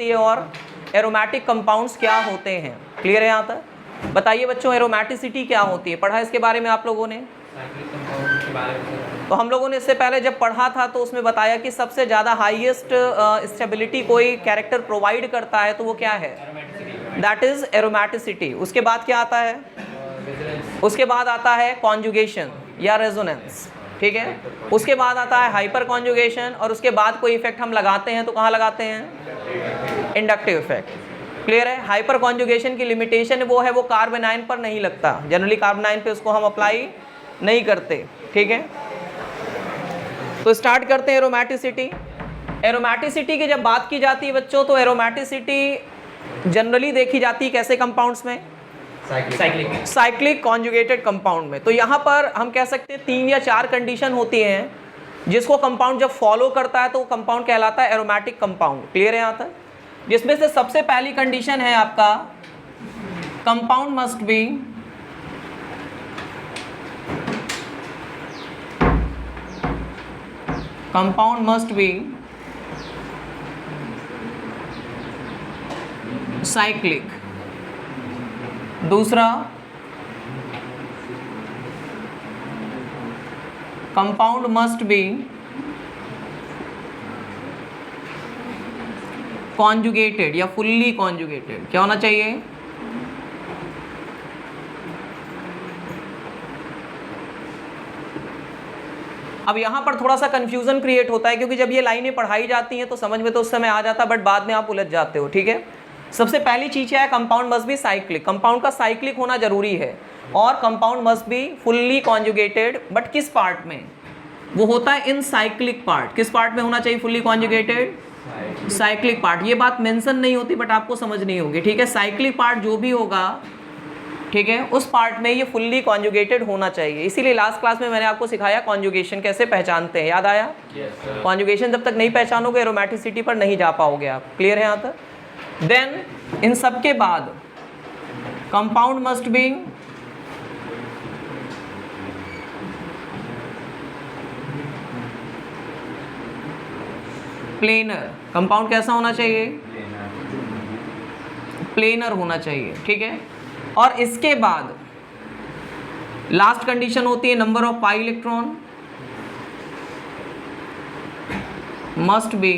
होती है और एरोमेटिक कंपाउंड्स क्या होते हैं। क्लियर है यहाँ तक? बताइए बच्चों, एरोमेटिसिटी क्या होती है? पढ़ा इसके बारे में आप लोगों ने? तो हम लोगों ने इससे पहले जब पढ़ा था तो उसमें बताया कि सबसे ज़्यादा हाईएस्ट स्टेबिलिटी कोई कैरेक्टर प्रोवाइड करता है तो वो क्या है? That is aromaticity. उसके बाद क्या आता है? उसके बाद आता है कॉन्जुगेशन या रेजोनेंस, ठीक है। उसके बाद आता है हाइपर कॉन्जुगेशन और उसके बाद कोई इफेक्ट हम लगाते हैं तो कहाँ लगाते हैं? Inductive effect. क्लियर है? हाइपर कॉन्जुगेशन की लिमिटेशन वो है, वो कार्बन आयन पर नहीं लगता, जनरली कार्बन आयन पे उसको हम अप्लाई नहीं करते, ठीक है। तो स्टार्ट करते हैं एरोमेटिसिटी। एरोमेटिसिटी की जब बात की जाती है बच्चों तो एरोमेटिसिटी जनरली देखी जाती है कैसे कंपाउंड्स में? साइक्लिक कॉन्जुगेटेड कंपाउंड में। तो यहाँ पर हम कह सकते हैं 3 या 4 कंडीशन होती हैं जिसको कंपाउंड जब फॉलो करता है तो वो कंपाउंड कहलाता है एरोमेटिक कंपाउंड। क्लियर है यहाँ तक? जिसमें से सबसे पहली कंडीशन है आपका कंपाउंड मस्ट बी साइक्लिक। दूसरा कंपाउंड मस्ट बी कॉन्जुगेटेड या फुल्ली कॉन्जुगेटेड। क्या होना चाहिए? अब यहाँ पर थोड़ा सा कंफ्यूजन क्रिएट होता है क्योंकि जब ये लाइनें पढ़ाई जाती हैं तो समझ में तो उस समय आ जाता है बट बाद में आप उलझ जाते हो, ठीक है। सबसे पहली चीज़ क्या है? Compound must be cyclic. Compound का साइक्लिक होना जरूरी है और compound must be fully conjugated. But किस पार्ट में? वो होता है इन साइक्लिक पार्ट। किस पार्ट में होना चाहिए फुल्ली कॉन्जुगेटेड? Cyclic part. ये बात मेंशन नहीं होती बट आपको समझनी होगी, ठीक है। साइक्लिक पार्ट जो भी होगा, ठीक है, उस पार्ट में ये फुल्ली कॉन्जुगेटेड होना चाहिए। इसीलिए लास्ट क्लास में मैंने आपको सिखाया कॉन्जुगेशन कैसे पहचानते हैं, याद आया? कॉन्जुगेशन जब तक नहीं पहचानोगे एरोमेटिसिटी पर नहीं जा पाओगे आप। क्लियर है यहाँ तक? देन इन सब के बाद compound must be planar. Compound कैसा होना चाहिए? प्लेनर होना चाहिए, ठीक है। और इसके बाद लास्ट कंडीशन होती है number of pi electron must be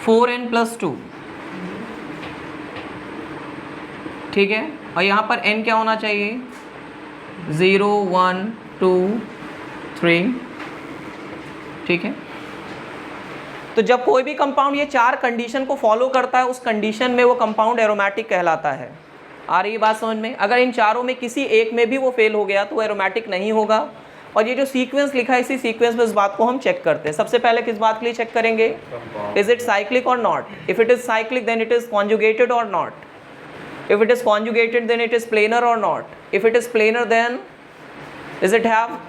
4n+2, ठीक है। और यहाँ पर n क्या होना चाहिए? 0 1 2 3, ठीक है। तो जब कोई भी कंपाउंड ये 4 कंडीशन को फॉलो करता है उस कंडीशन में वो कंपाउंड एरोमेटिक कहलाता है। आ रही है बात समझ में? अगर इन चारों में किसी एक में भी वो फेल हो गया तो वो एरोमेटिक नहीं होगा। और ये जो सीक्वेंस लिखा है इसी सीक्वेंस में इस बात को हम चेक करते हैं। सबसे पहले किस बात के लिए चेक करेंगे? इज इट साइक्लिक और not? If it is cyclic then it is conjugated और not? If it is conjugated then it is planar और not? If it is planar then is it have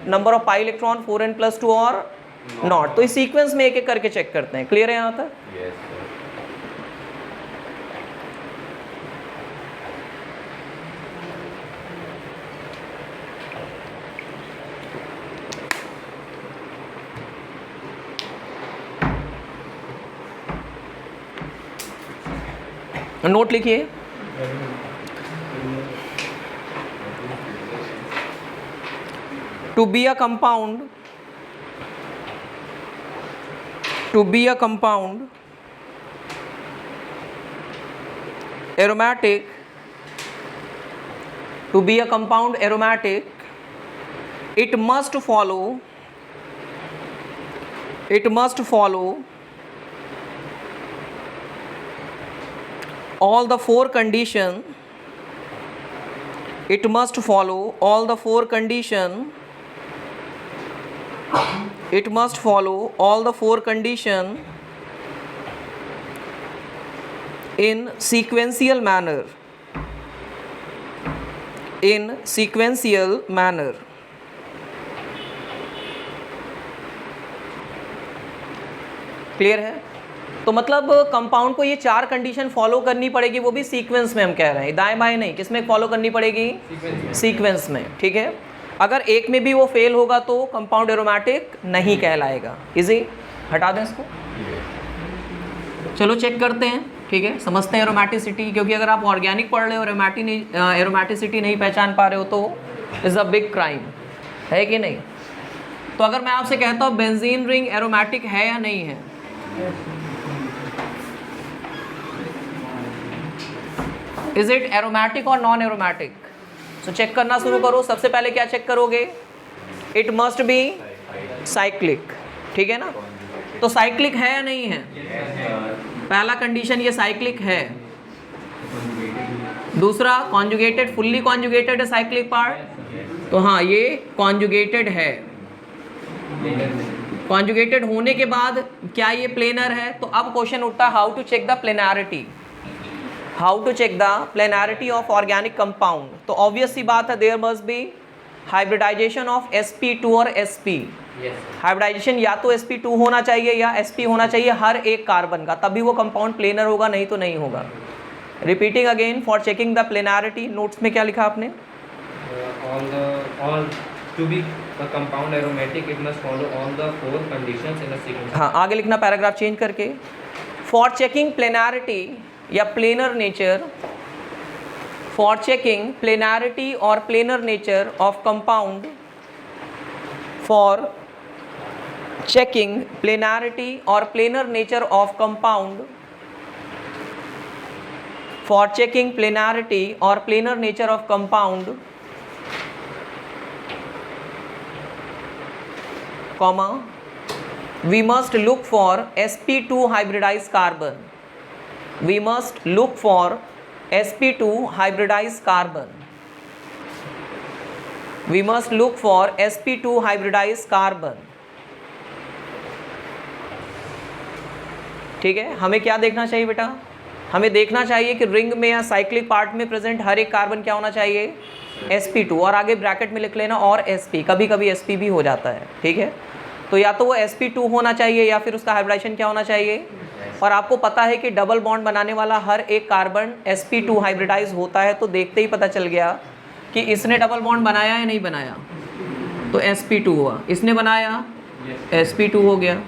number of pi electron 4n+2 और not? तो इस sequence में एक एक करके check करते हैं। क्लियर है यहाँ तक? नोट लिखिए। To be a compound aromatic, to be a compound aromatic, it must follow all the 4 condition. It must follow all the 4 condition. It must follow all the 4 condition in sequential manner. In sequential manner. Clear है? तो मतलब compound को ये 4 condition follow करनी पड़ेगी, वो भी sequence में हम कह रहे हैं, दाएं बाएं नहीं। किस में फॉलो करनी पड़ेगी? सीक्वेंस में, ठीक है। अगर एक में भी वो फेल होगा तो कंपाउंड एरोमेटिक नहीं कहलाएगा। इजी? हटा दें इसको। चलो चेक करते हैं, ठीक है, समझते हैं एरोमेटिसिटी, क्योंकि अगर आप ऑर्गेनिक पढ़ रहे हो एरोमेटिसिटी नहीं पहचान पा रहे हो तो इज़ अ बिग क्राइम, है कि नहीं। तो अगर मैं आपसे कहता हूँ बेंजीन रिंग एरोमेटिक है या नहीं है, इज इट एरोमेटिक और नॉन एरोमेटिक। सो चेक करना शुरू करो। सबसे पहले क्या चेक करोगे, इट मस्ट बी साइक्लिक, ठीक है ना। तो साइक्लिक है या नहीं है, पहला कंडीशन ये साइक्लिक है। दूसरा कॉन्जुगेटेड, फुल्ली कॉन्जुगेटेड है साइक्लिक पार्ट, तो हाँ ये कॉन्जुगेटेड है। कॉन्जुगेटेड होने के बाद क्या ये प्लेनर है, तो अब क्वेश्चन उठता है how to check the planarity, how to check the planarity of organic compound. तो ऑब्वियस सी बात है, there must be hybridization of sp2 और sp। हाइब्रिडाइजेशन या तो sp2 होना चाहिए या sp होना चाहिए हर एक कार्बन का, तभी वो कंपाउंड प्लेनर होगा, नहीं तो नहीं होगा। Repeating again, for checking the planarity, notes में क्या लिखा आपने, all to be a compound aromatic it must follow all the 4 conditions in a sequence। हाँ आगे लिखना पैराग्राफ चेंज करके, फॉर चेकिंग प्लेनारिटी या planar nature, for checking planarity और planar nature of compound, for checking planarity और planar nature of compound, for checking planarity और planar nature of compound, comma, we must look for sp2 hybridized carbon, we must look for sp2 hybridized carbon, we must look for sp2 hybridized carbon। ठीक है, हमें क्या देखना चाहिए बेटा, हमें देखना चाहिए कि रिंग में या साइक्लिक पार्ट में प्रेजेंट हर एक कार्बन क्या होना चाहिए, sp2, और आगे ब्रैकेट में लिख लेना और sp, कभी कभी sp भी हो जाता है, ठीक है। तो या तो वो sp2 होना चाहिए या फिर उसका हाइब्रिडाइजेशन क्या होना चाहिए। और आपको पता है कि डबल बॉन्ड बनाने वाला हर एक कार्बन sp2 हाइब्रिडाइज होता है, तो देखते ही पता चल गया कि इसने डबल बॉन्ड बनाया या नहीं बनाया, तो sp2 हुआ, इसने बनाया sp2 हो गया,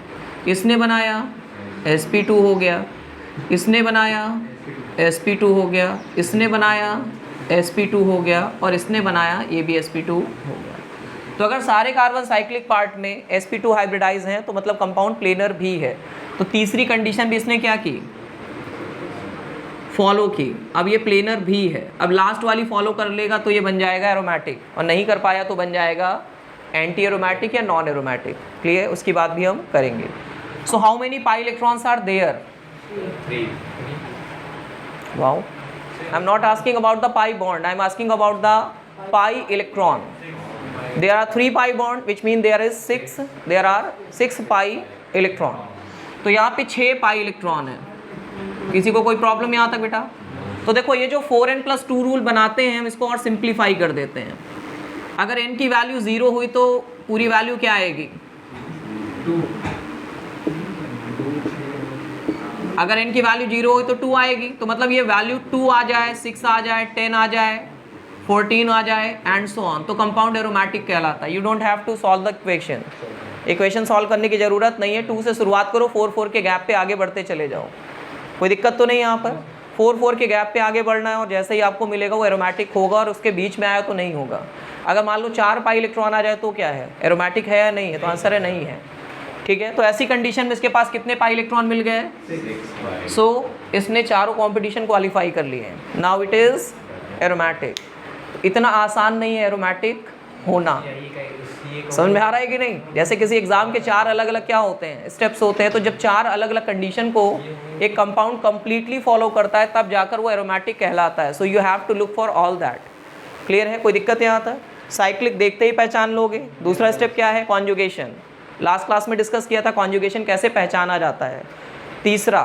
इसने बनाया sp2 हो गया, इसने बनाया sp2 हो गया, इसने बनाया sp2 हो गया, और इसने बनाया ये भी sp2 हो गया। तो अगर सारे कार्बन साइक्लिक पार्ट में sp2 हाइब्रिडाइज हैं तो मतलब कंपाउंड प्लेनर भी है। तो तीसरी कंडीशन भी इसने क्या की, फॉलो की। अब ये प्लेनर भी है, अब लास्ट वाली फॉलो कर लेगा तो ये बन जाएगा एरोमेटिक, और नहीं कर पाया तो बन जाएगा एंटी एरोमेटिक या नॉन एरोमेटिक। क्लियर, उसकी बात भी हम करेंगे। So how many pi electrons are there, 3। Wow, I am not asking about the pi bond, I am asking about the pi electron. There are 3 pi bond which mean there is 6, there are 6 pi electron। तो यहाँ पे 6 pi electron है। किसी को कोई problem यहाँ तक बेटा? तो देखो ये जो 4n+2 रूल बनाते हैं हम इसको और सिंप्लीफाई कर देते हैं। अगर n की वैल्यू 0 हुई तो पूरी वैल्यू क्या आएगी, 2। अगर n की वैल्यू 0 हुई तो 2 आएगी, तो मतलब ये वैल्यू 2 आ जाए, 6 आ जाए, 10 आ जाए, 14 आ जाए एंड सो ऑन, तो कंपाउंड एरोमेटिक कहलाता है। You don't have to solve the equation, equation solve करने की ज़रूरत नहीं है। 2 से शुरुआत करो, 4 के गैप पे आगे बढ़ते चले जाओ, कोई दिक्कत तो नहीं यहाँ पर। 4 के गैप पे आगे बढ़ना है और जैसे ही आपको मिलेगा वो एरोमेटिक होगा, और उसके बीच में आया तो नहीं होगा। अगर मान लो 4 पाई इलेक्ट्रॉन आ जाए तो क्या है, एरोमेटिक है या नहीं है, तो आंसर है नहीं है। ठीक है, तो ऐसी कंडीशन में इसके पास कितने पाई इलेक्ट्रॉन मिल गए, सो इसने चारों कॉम्पिटिशन क्वालिफाई कर लिए हैं। Now it is aromatic. इतना आसान नहीं है एरोमेटिक होना, समझ में आ रहा है कि नहीं। जैसे किसी एग्जाम के 4 अलग अलग क्या होते हैं, स्टेप्स होते हैं, तो जब 4 अलग अलग कंडीशन को एक कंपाउंड कंप्लीटली फॉलो करता है तब जाकर वो एरोमेटिक कहलाता है। So you have to look for all that. Clear है, कोई दिक्कत यहाँ तक? साइक्लिक देखते ही पहचान लोगे। दूसरा स्टेप क्या है, कॉन्जुगेशन। लास्ट क्लास में डिस्कस किया था कॉन्जुगेशन कैसे पहचाना जाता है। तीसरा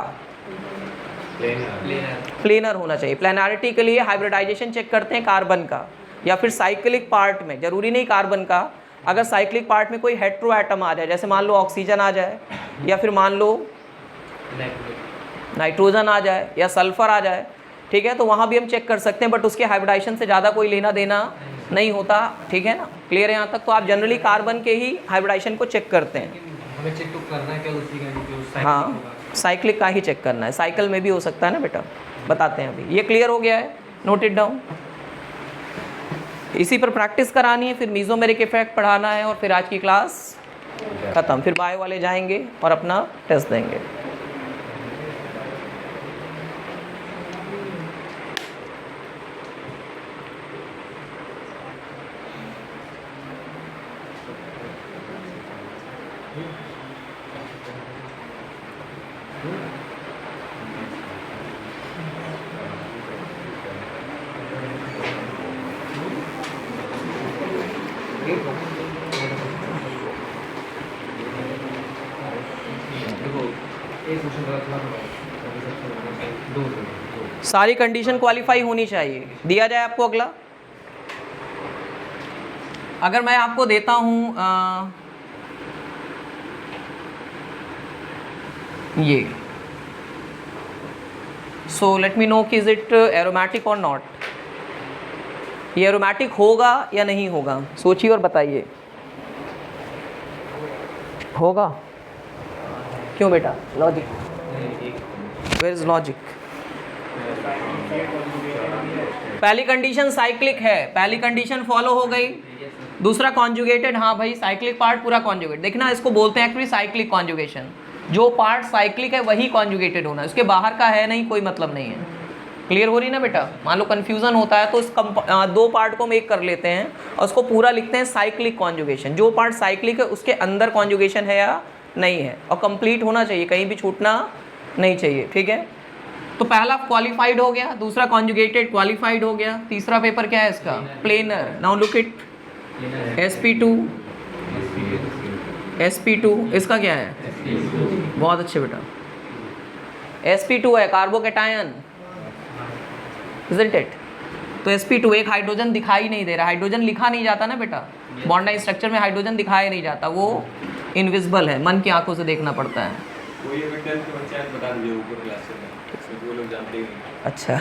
प्लेनर होना चाहिए। प्लेनारिटी के लिए हाइब्रिडाइजेशन चेक करते हैं कार्बन का, या फिर साइक्लिक पार्ट में, जरूरी नहीं कार्बन का, अगर साइक्लिक पार्ट में कोई हेट्रो एटम आ जाए, जैसे मान लो ऑक्सीजन आ जाए, या फिर मान लो नाइट्रोजन आ जाए, या सल्फर आ जाए, ठीक है, तो वहाँ भी हम चेक कर सकते हैं, बट उसके हाइब्रिडाइजेशन से ज़्यादा कोई लेना देना नहीं होता। ठीक है ना, क्लियर है यहाँ तक? तो आप जनरली कार्बन के ही हाइब्रिडाइजेशन को चेक करते हैं। हमें चेक तो करना है क्या उसी का जो साइकिल हाँ, होगा? साइक्लिक का ही चेक करना है, साइकिल में भी हो सकता है ना बेटा, बताते हैं अभी। ये क्लियर हो गया है, नोट इट डाउन। इसी पर प्रैक्टिस करानी है, फिर मीज़ोमेरिक इफेक्ट पढ़ाना है और फिर आज की क्लास ख़त्म। फिर बायो वाले जाएंगे और अपना टेस्ट देंगे। सारी कंडीशन क्वालिफाई होनी चाहिए। दिया जाए आपको अगला, अगर मैं आपको देता हूँ ये, सो लेट मी नो कि इज इट एरोमेटिक और नॉट। ये एरोमेटिक होगा या नहीं होगा, सोचिए और बताइए। होगा? क्यों बेटा? Logic, where is logic? पहली कंडीशन साइक्लिक है, पहली कंडीशन फॉलो हो गई। दूसरा कॉन्जुगेटेड, हाँ भाई साइक्लिक पार्ट पूरा कॉन्जुगेट। देखना, इसको बोलते हैं एक्चुअली साइक्लिक कॉन्जुगेशन। जो पार्ट साइक्लिक है वही कॉन्जुगेटेड होना है, उसके बाहर का है नहीं, कोई मतलब नहीं है। क्लियर हो रही ना बेटा? मान लो कन्फ्यूजन होता है तो इस दो पार्ट को हम एक कर लेते हैं और उसको पूरा लिखते हैं साइक्लिक कॉन्जुगेशन। जो पार्ट साइक्लिक है उसके अंदर कॉन्जुगेशन है या नहीं है, और कंप्लीट होना चाहिए, कहीं भी छूटना नहीं चाहिए। ठीक है, तो पहला क्वालिफाइड हो गया, दूसरा कॉन्जुगेटेड क्वालिफाइड हो गया, तीसरा पेपर क्या है इसका? Planar. Now look it, sp2 sp2 इसका क्या है? बहुत अच्छे बेटा, sp2 है कार्बोकेटायन, isn't it? तो sp2 एक हाइड्रोजन दिखाई नहीं दे रहा, हाइड्रोजन लिखा नहीं जाता ना बेटा, बॉन्ड स्ट्रक्चर में हाइड्रोजन दिखाया नहीं जाता, वो इनविजिबल है, मन की आंखों से देखना पड़ता है। अच्छा,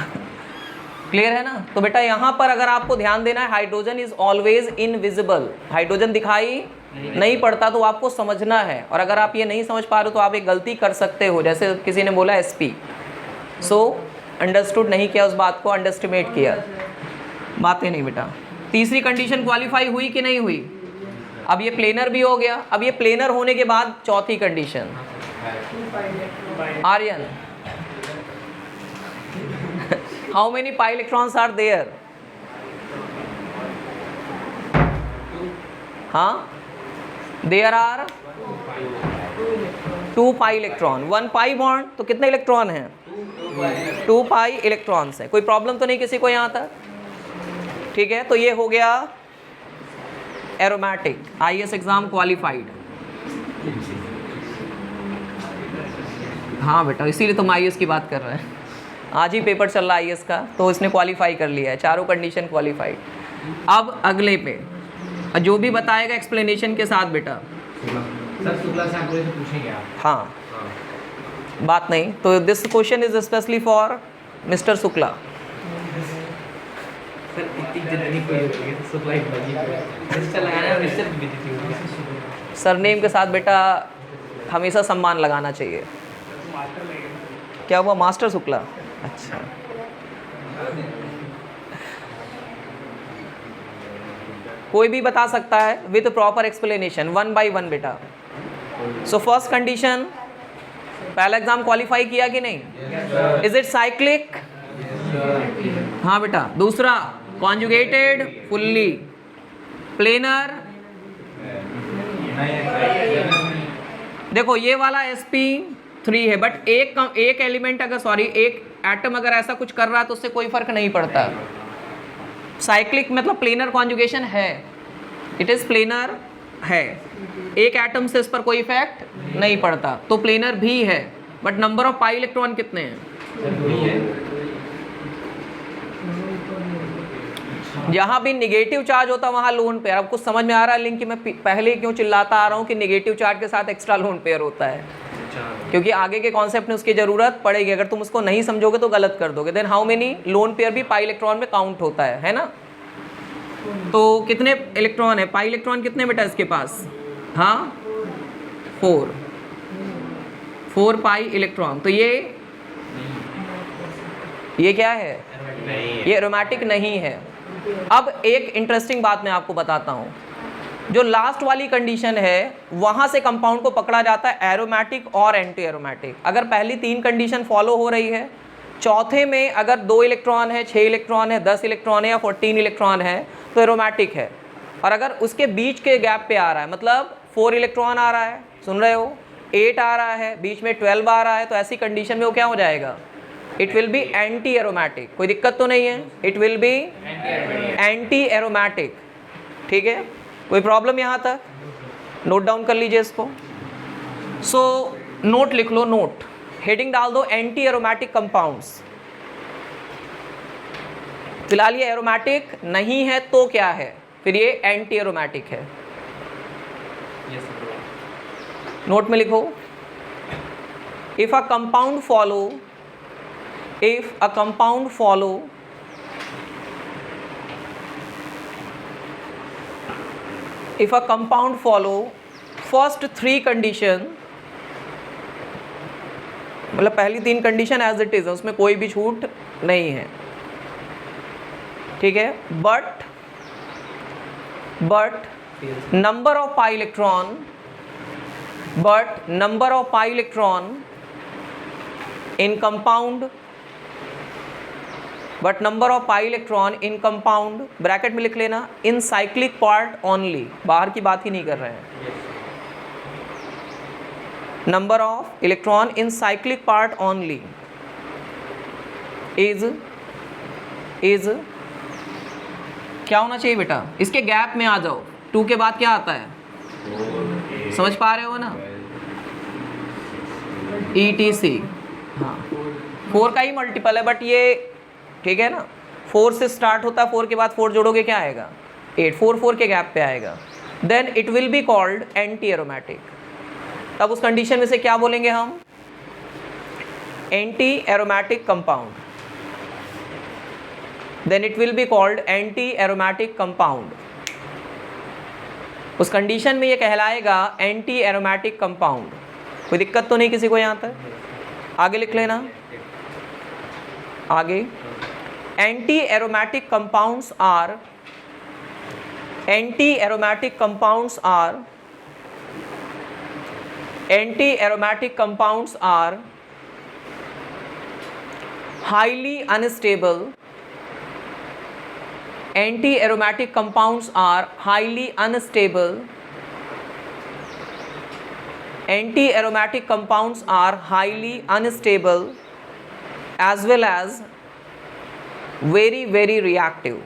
क्लियर है ना? तो बेटा यहाँ पर अगर आपको ध्यान देना है, hydrogen is always invisible, hydrogen दिखाई नहीं पड़ता, तो आपको समझना है। और अगर आप ये नहीं समझ पा रहे हो तो आप एक गलती कर सकते हो, जैसे किसी ने बोला sp, सो अंडरस्टूड नहीं किया, उस बात को अंडरस्टिमेट किया, बातें नहीं बेटा। तीसरी कंडीशन क्वालिफाई हुई कि नहीं हुई? अब ये प्लेनर भी हो गया। अब ये प्लेनर होने के बाद चौथी condition, Aryan, how many pi electrons are there? हाँ, there are 2 pi electron, 1 pi bond, तो कितने इलेक्ट्रॉन हैं? 2 पाई इलेक्ट्रॉन्स है। कोई प्रॉब्लम तो नहीं किसी को यहाँ तक? ठीक है, तो ये हो गया एरोमेटिक, IAS एग्जाम क्वालिफाइड। हाँ बेटा, इसीलिए तुम IAS की बात कर रहे हैं, आज ही पेपर चल रहा है IAS का, तो इसने क्वालिफाई कर लिया है, चारों कंडीशन क्वालिफाइड। अब अगले पे जो भी बताएगा एक्सप्लेनेशन के साथ बेटा। सर शुक्ला से आपको से पूछेंगे आप? हाँ, बात नहीं, तो this question is specially for mister Shukla. Sir इतनी जल्दी कोई होती है तो शुक्ला ही बोलिए, मिस्टर लगाना है, मिस्टर भी बेइज्जती होगी। सरनेम के साथ बेटा हमेशा सम्मान लगाना चाहिए। क्या हुआ? मास्टर शुक्ला? अच्छा, कोई भी बता सकता है विद प्रॉपर एक्सप्लेनेशन, 1 by 1 बेटा। सो फर्स्ट कंडीशन, पहला एग्जाम क्वालिफाई किया कि नहीं? Is it cyclic? हाँ बेटा। दूसरा कॉन्जुगेटेड फुल्ली, प्लेनर, देखो ये वाला sp3 है, बट एक एलिमेंट अगर एक एटम अगर ऐसा कुछ कर रहा है तो उससे कोई फर्क नहीं पड़ता। साइक्लिक मतलब प्लेनर कॉन्जुगेशन है, इट इज प्लेनर है, एक एटम से इस पर कोई इफेक्ट नहीं पड़ता, तो प्लेनर भी है। But number of pi electron कितने हैं? जहां भी निगेटिव चार्ज होता वहां लोन पेयर। अब कुछ समझ में आ रहा है लिंक कि मैं पहले क्यों चिल्लाता आ रहा हूं कि निगेटिव चार्ज के साथ एक्स्ट्रा लोन पेयर होता है, क्योंकि आगे के कॉन्सेप्ट में उसकी जरूरत पड़ेगी। अगर तुम उसको नहीं समझोगे तो गलत कर दोगे। Then how many lone pair भी पाई इलेक्ट्रॉन में काउंट होता है ना? तो कितने इलेक्ट्रॉन है? पाई इलेक्ट्रॉन कितने बेटा इसके पास? हाँ 4 पाई इलेक्ट्रॉन। तो ये क्या है? ये एरोमेटिक नहीं है। अब एक इंटरेस्टिंग बात मैं आपको बताता हूँ, जो लास्ट वाली कंडीशन है वहाँ से कंपाउंड को पकड़ा जाता है एरोमेटिक और एंटी एरोमेटिक। अगर पहली 3 कंडीशन फॉलो हो रही है, चौथे में अगर 2 इलेक्ट्रॉन है, 6 इलेक्ट्रॉन है, 10 इलेक्ट्रॉन है या 14 इलेक्ट्रॉन है तो एरोमेटिक है। और अगर उसके बीच के गैप पे आ रहा है, मतलब 4 इलेक्ट्रॉन आ रहा है, सुन रहे हो, 8 आ रहा है, बीच में 12 आ रहा है, तो ऐसी कंडीशन में वो क्या हो जाएगा? It will B anti aromatic. कोई दिक्कत तो नहीं है? It will B anti aromatic. ठीक है, कोई प्रॉब्लम यहाँ तक? नोट डाउन कर लीजिए इसको। सो नोट लिख लो, नोट हेडिंग डाल दो एंटी एरोमेटिक कंपाउंड्स। फिलहाल ये एरोमेटिक नहीं है तो क्या है? फिर ये एंटी एरोमेटिक है। नोट में लिखो, if a compound follow first 3 condition, मतलब पहली 3 कंडीशन एज इट इज है, उसमें कोई भी छूट नहीं है। ठीक है, but number of pi electron in compound bracket में लिख लेना, in cyclic part only, बाहर की बात ही नहीं कर रहे हैं। number of electron in cyclic part only is क्या होना चाहिए बेटा? इसके गैप में आ जाओ। 2 के बाद क्या आता है? समझ पा रहे हो ना? ETC, हाँ 4 का ही मल्टीपल है, बट ये ठीक है ना, 4 से स्टार्ट होता है, 4 के बाद 4 जोड़ोगे क्या आएगा? 8, 4 के गैप पे आएगा। Then it will be called anti aromatic. तब उस कंडीशन में से क्या बोलेंगे हम? Anti aromatic compound. then it will be called anti aromatic compound। उस कंडीशन में ये कहलाएगा एंटी एरोमेटिक कंपाउंड। कोई दिक्कत तो नहीं किसी को यहाँ तक? आगे लिख लेना, आगे anti aromatic compounds are highly unstable anti-aromatic compounds are highly unstable as well as very very reactive।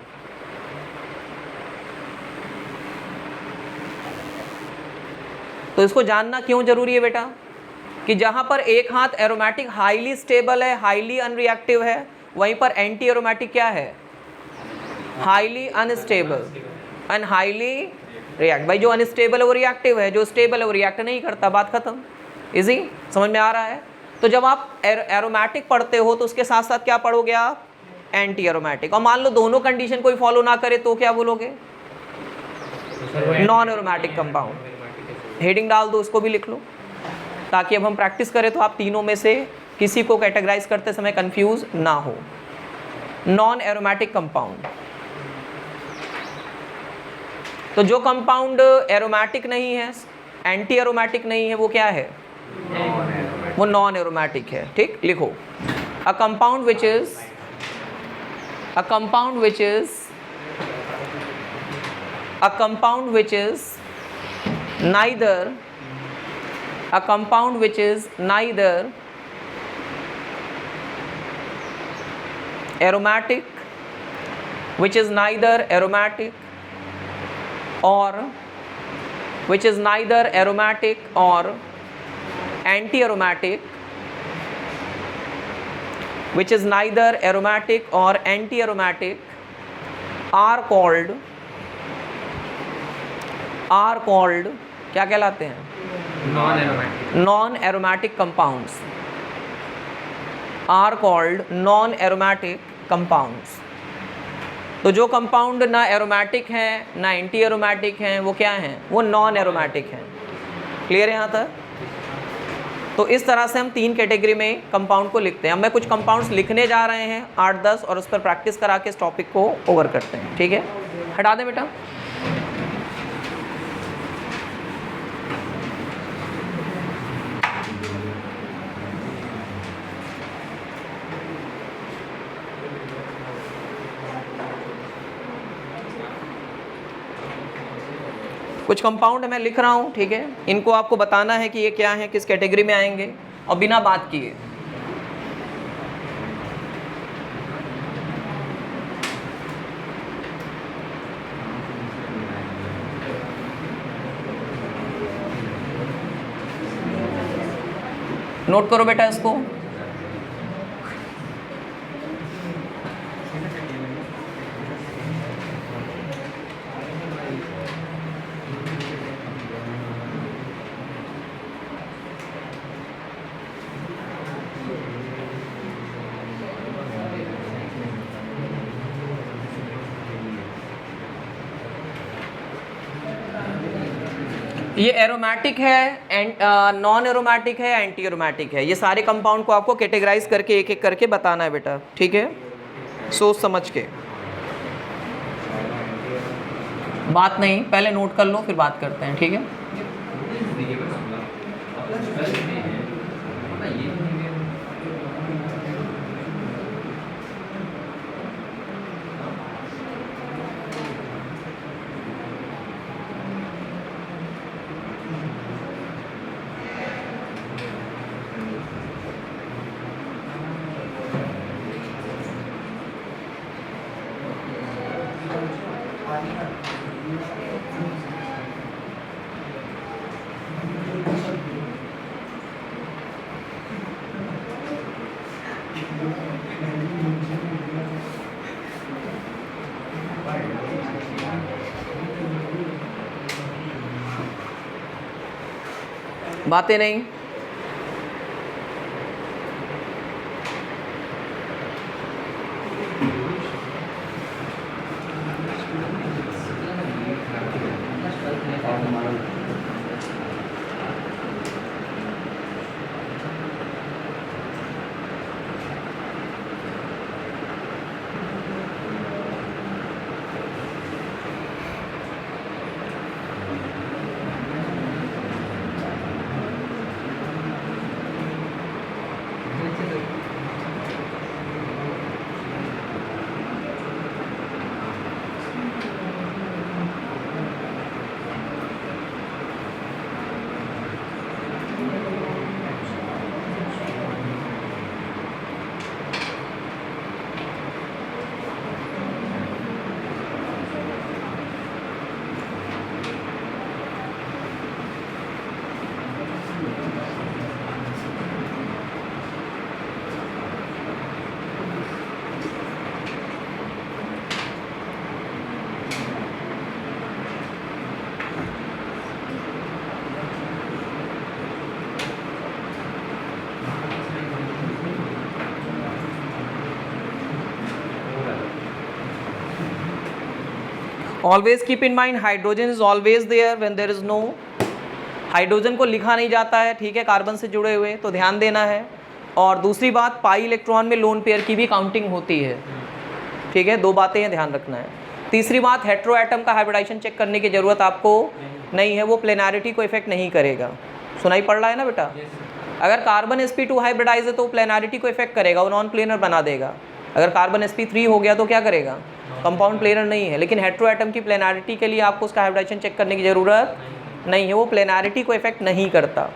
तो इसको जानना क्यों जरूरी है बेटा? कि जहां पर एक हाथ एरोमेटिक हाईली स्टेबल है, हाईली अनरिएक्टिव है, वहीं पर एंटी एरोमेटिक क्या है? Highly unstable and highly react. भाई जो अनस्टेबल है वो रिएक्टिव है, जो स्टेबल है वो रिएक्ट नहीं करता। बात खत्म। इजी समझ में आ रहा है? तो जब आप एरोमेटिक पढ़ते हो तो उसके साथ साथ क्या पढ़ोगे आप? Anti aromatic. और मान लो दोनों कंडीशन कोई फॉलो ना करे तो क्या बोलोगे? Non aromatic compound. हेडिंग डाल दो, उसको भी लिख लो, ताकि अब हम प्रैक्टिस करें तो आप तीनों में से किसी को कैटेगराइज करते समय कंफ्यूज ना हो। नॉन एरोमेटिक कंपाउंड, तो जो कंपाउंड एरोमेटिक नहीं है, एंटी एरोमेटिक नहीं है, वो क्या है? वो नॉन एरोमेटिक है। ठीक, लिखो a compound which is neither aromatic, or anti-aromatic, are called क्या कहलाते हैं? Non aromatic compounds are called non aromatic compounds. तो जो कंपाउंड ना एरोमेटिक हैं ना एंटी एरोमेटिक हैं, वो क्या हैं? वो नॉन एरोमेटिक हैं। क्लियर है यहाँ तक? तो इस तरह से हम 3 कैटेगरी में कंपाउंड को लिखते हैं। अब मैं कुछ कंपाउंड्स लिखने जा रहे हैं 8-10 और उस पर प्रैक्टिस करा के इस टॉपिक को ओवर करते हैं, ठीक है। हटा दें बेटा। कुछ कंपाउंड मैं लिख रहा हूँ, ठीक है। इनको आपको बताना है कि ये क्या है, किस कैटेगरी में आएंगे, और बिना बात किए। नोट करो बेटा इसको। ये एरोमेटिक है, नॉन एरोमेटिक है, एंटी एरोमेटिक है। ये सारे कंपाउंड को आपको कैटेगराइज करके एक एक करके बताना है बेटा, ठीक है। सोच समझ के, बात नहीं, पहले नोट कर लो फिर बात करते हैं, ठीक है। बातें नहीं। Always keep in mind hydrogen is always there when there is no. Hydrogen को लिखा नहीं जाता है, ठीक है, कार्बन से जुड़े हुए, तो ध्यान देना है। और दूसरी बात, पाई इलेक्ट्रॉन में लोन पेयर की भी काउंटिंग होती है, ठीक है। 2 बातें हैं, ध्यान रखना है। तीसरी बात, हेट्रो एटम का हाइब्रिडाइजेशन चेक करने की जरूरत आपको नहीं है, वो प्लेनारिटी को इफेक्ट नहीं करेगा। सुनाई पड़ रहा है ना बेटा? अगर कार्बन sp2 हाइब्रिडाइज है तो प्लेनारिटी को इफेक्ट करेगा, वो नॉन प्लेनर बना देगा। अगर कार्बन sp3 हो गया तो क्या करेगा? कंपाउंड प्लेनर नहीं है। लेकिन हेट्रो एटम की प्लेनारिटी के लिए आपको उसका हाइब्रिडाइजेशन चेक करने की ज़रूरत नहीं है, वो प्लेनारिटी को इफेक्ट नहीं करता।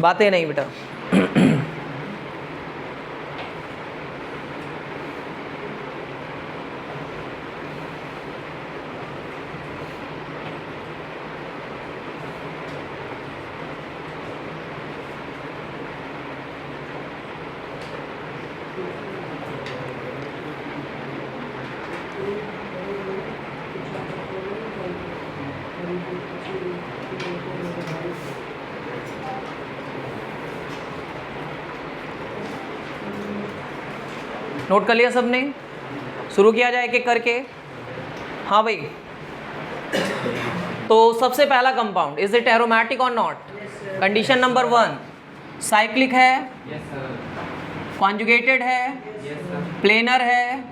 बातें नहीं बेटा। नोट कर लिया सबने? शुरू किया जाए एक एक करके। हाँ भाई, तो सबसे पहला कंपाउंड, इज इट एरोमेटिक और नॉट? कंडीशन नंबर 1, साइक्लिक है, कॉन्जुगेटेड है, प्लेनर है,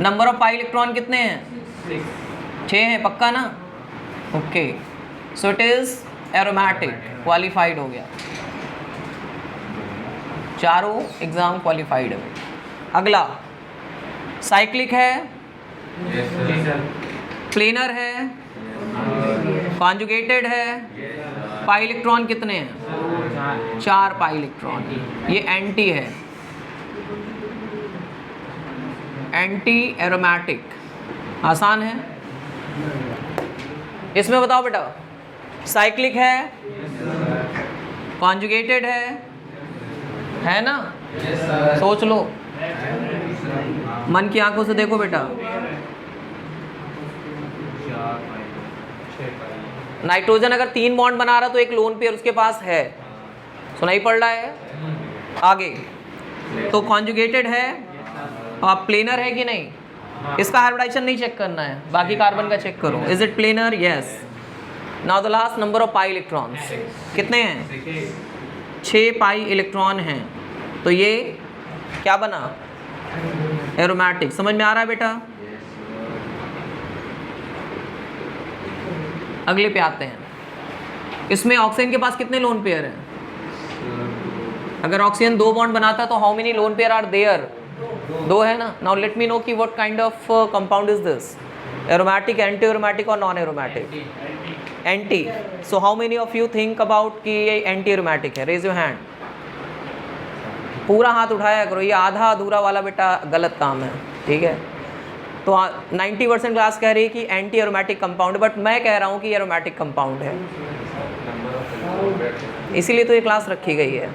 नंबर ऑफ पाई इलेक्ट्रॉन कितने हैं? 6 हैं, पक्का ना? Okay, so it is aromatic, qualified हो गया, चारों एग्जाम क्वालिफाइड है। अगला, साइक्लिक है, प्लेनर है, कॉन्जुगेटेड है, पाई इलेक्ट्रॉन कितने हैं? 4 पाई इलेक्ट्रॉन, ये एंटी है, एंटी एरोमेटिक। आसान है। इसमें बताओ बेटा, साइक्लिक है, कॉन्जुगेटेड है ना? सोच लो, मन की आंखों से देखो बेटा। नाइट्रोजन अगर 3 बॉन्ड बना रहा तो एक लोन पेयर उसके पास है, सुनाई पड़ रहा है? आगे तो कॉन्जुगेटेड है और प्लेनर है कि नहीं? इसका हाइब्रिडाइजेशन नहीं चेक करना है, बाकी कार्बन का चेक करो। Is it planar? Yes. Now the last, number of pi electrons कितने हैं? 6 पाई इलेक्ट्रॉन हैं, तो ये क्या बना? एरोमेटिक। समझ में आ रहा है बेटा? अगले पे आते हैं। इसमें ऑक्सीजन के पास कितने लोन पेयर हैं? अगर ऑक्सीजन 2 बॉन्ड बनाता तो how many lone pair are there? 2 है ना? नाउ लेट मी नो कि what kind of compound is this? Aromatic, anti aromatic और non aromatic? Anti. So how many of you think about कि ये anti aromatic है? Raise your hand. पूरा हाथ उठाया करो, ये आधा अधूरा वाला बेटा गलत काम है, ठीक है? तो 90% क्लास कह रही है कि एंटी एरोमेटिक कंपाउंड, बट मैं कह रहा हूँ कि एरोमेटिक कंपाउंड है, इसीलिए तो ये क्लास रखी गई है,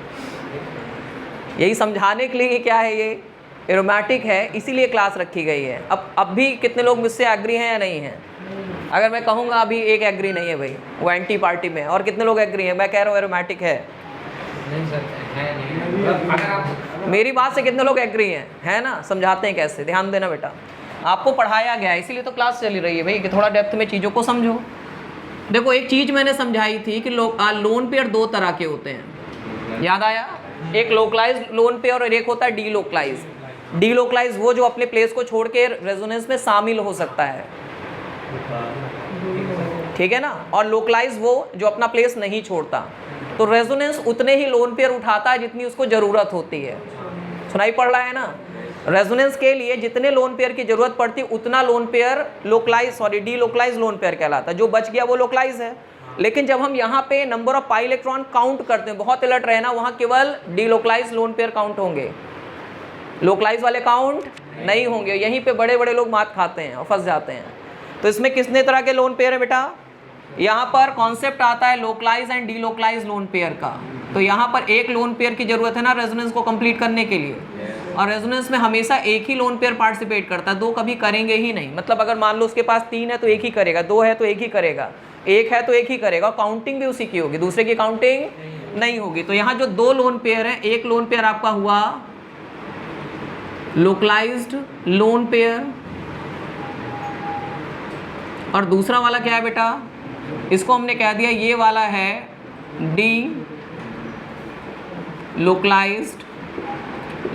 यही समझाने के लिए कि क्या है ये एरोमेटिक है, इसीलिए क्लास रखी गई है। अब भी कितने लोग मुझसे एग्री हैं या नहीं हैं? अगर मैं कहूँगा अभी एक एग्री नहीं है भाई, वो एंटी पार्टी में, और कितने लोग एग्री हैं? मैं कह रहा हूँ एरोमेटिक है। नहीं सर, है नहीं। अगर आप मेरी बात से कितने लोग एग्री हैं? है ना? समझाते हैं कैसे, ध्यान देना बेटा। आपको पढ़ाया गया है, इसीलिए तो क्लास चली रही है भाई, कि थोड़ा डेप्थ में चीज़ों को समझो। देखो, एक चीज़ मैंने समझाई थी कि लोन पेयर 2 तरह के होते हैं, याद आया? एक लोकलाइज लोन पेयर और एक होता है डी लोकलाइज। डी लोकलाइज वो जो अपने प्लेस को छोड़ के रेजोनेंस में शामिल हो सकता है, ठीक है ना? और लोकलाइज वो जो अपना प्लेस नहीं छोड़ता। तो रेजोनेंस उतने ही लोन पेयर उठाता है जितनी उसको ज़रूरत होती है। सुनाई पड़ रहा है ना? रेजोनेंस के लिए जितने लोन पेयर की जरूरत पड़ती उतना lone pair D localise lone pair कहलाता है। जो बच गया वो लोकलाइज है। लेकिन जब हम यहाँ पे number of pi electron count करते हैं, बहुत अलर्ट रहना, वहाँ केवल D localise lone pair count होंगे, लोकलाइज वाले काउंट नहीं होंगे। यहीं पे बड़े बड़े लोग मात खाते हैं और फंस जाते हैं। तो इसमें कितने तरह के लोन पेयर है बेटा? यहाँ पर कॉन्सेप्ट आता है localise and D localise lone pair का। तो यहाँ पर एक लोन पेयर की जरूरत है ना रेजोनेंस को कंप्लीट करने के लिए, और रेजोनेंस में हमेशा एक ही लोन पेयर पार्टिसिपेट करता है, 2 कभी करेंगे ही नहीं। मतलब अगर मान लो उसके पास 3 है तो एक ही करेगा, 2 है तो एक ही करेगा, 1 है तो एक ही करेगा, काउंटिंग भी उसी की होगी, दूसरे की काउंटिंग नहीं होगी। तो यहाँ जो 2 लोन पेयर है, एक लोन पेयर आपका हुआ लोकलाइज्ड लोन पेयर, और दूसरा वाला क्या है बेटा? इसको हमने कह दिया ये वाला है डी लोकलाइज्ड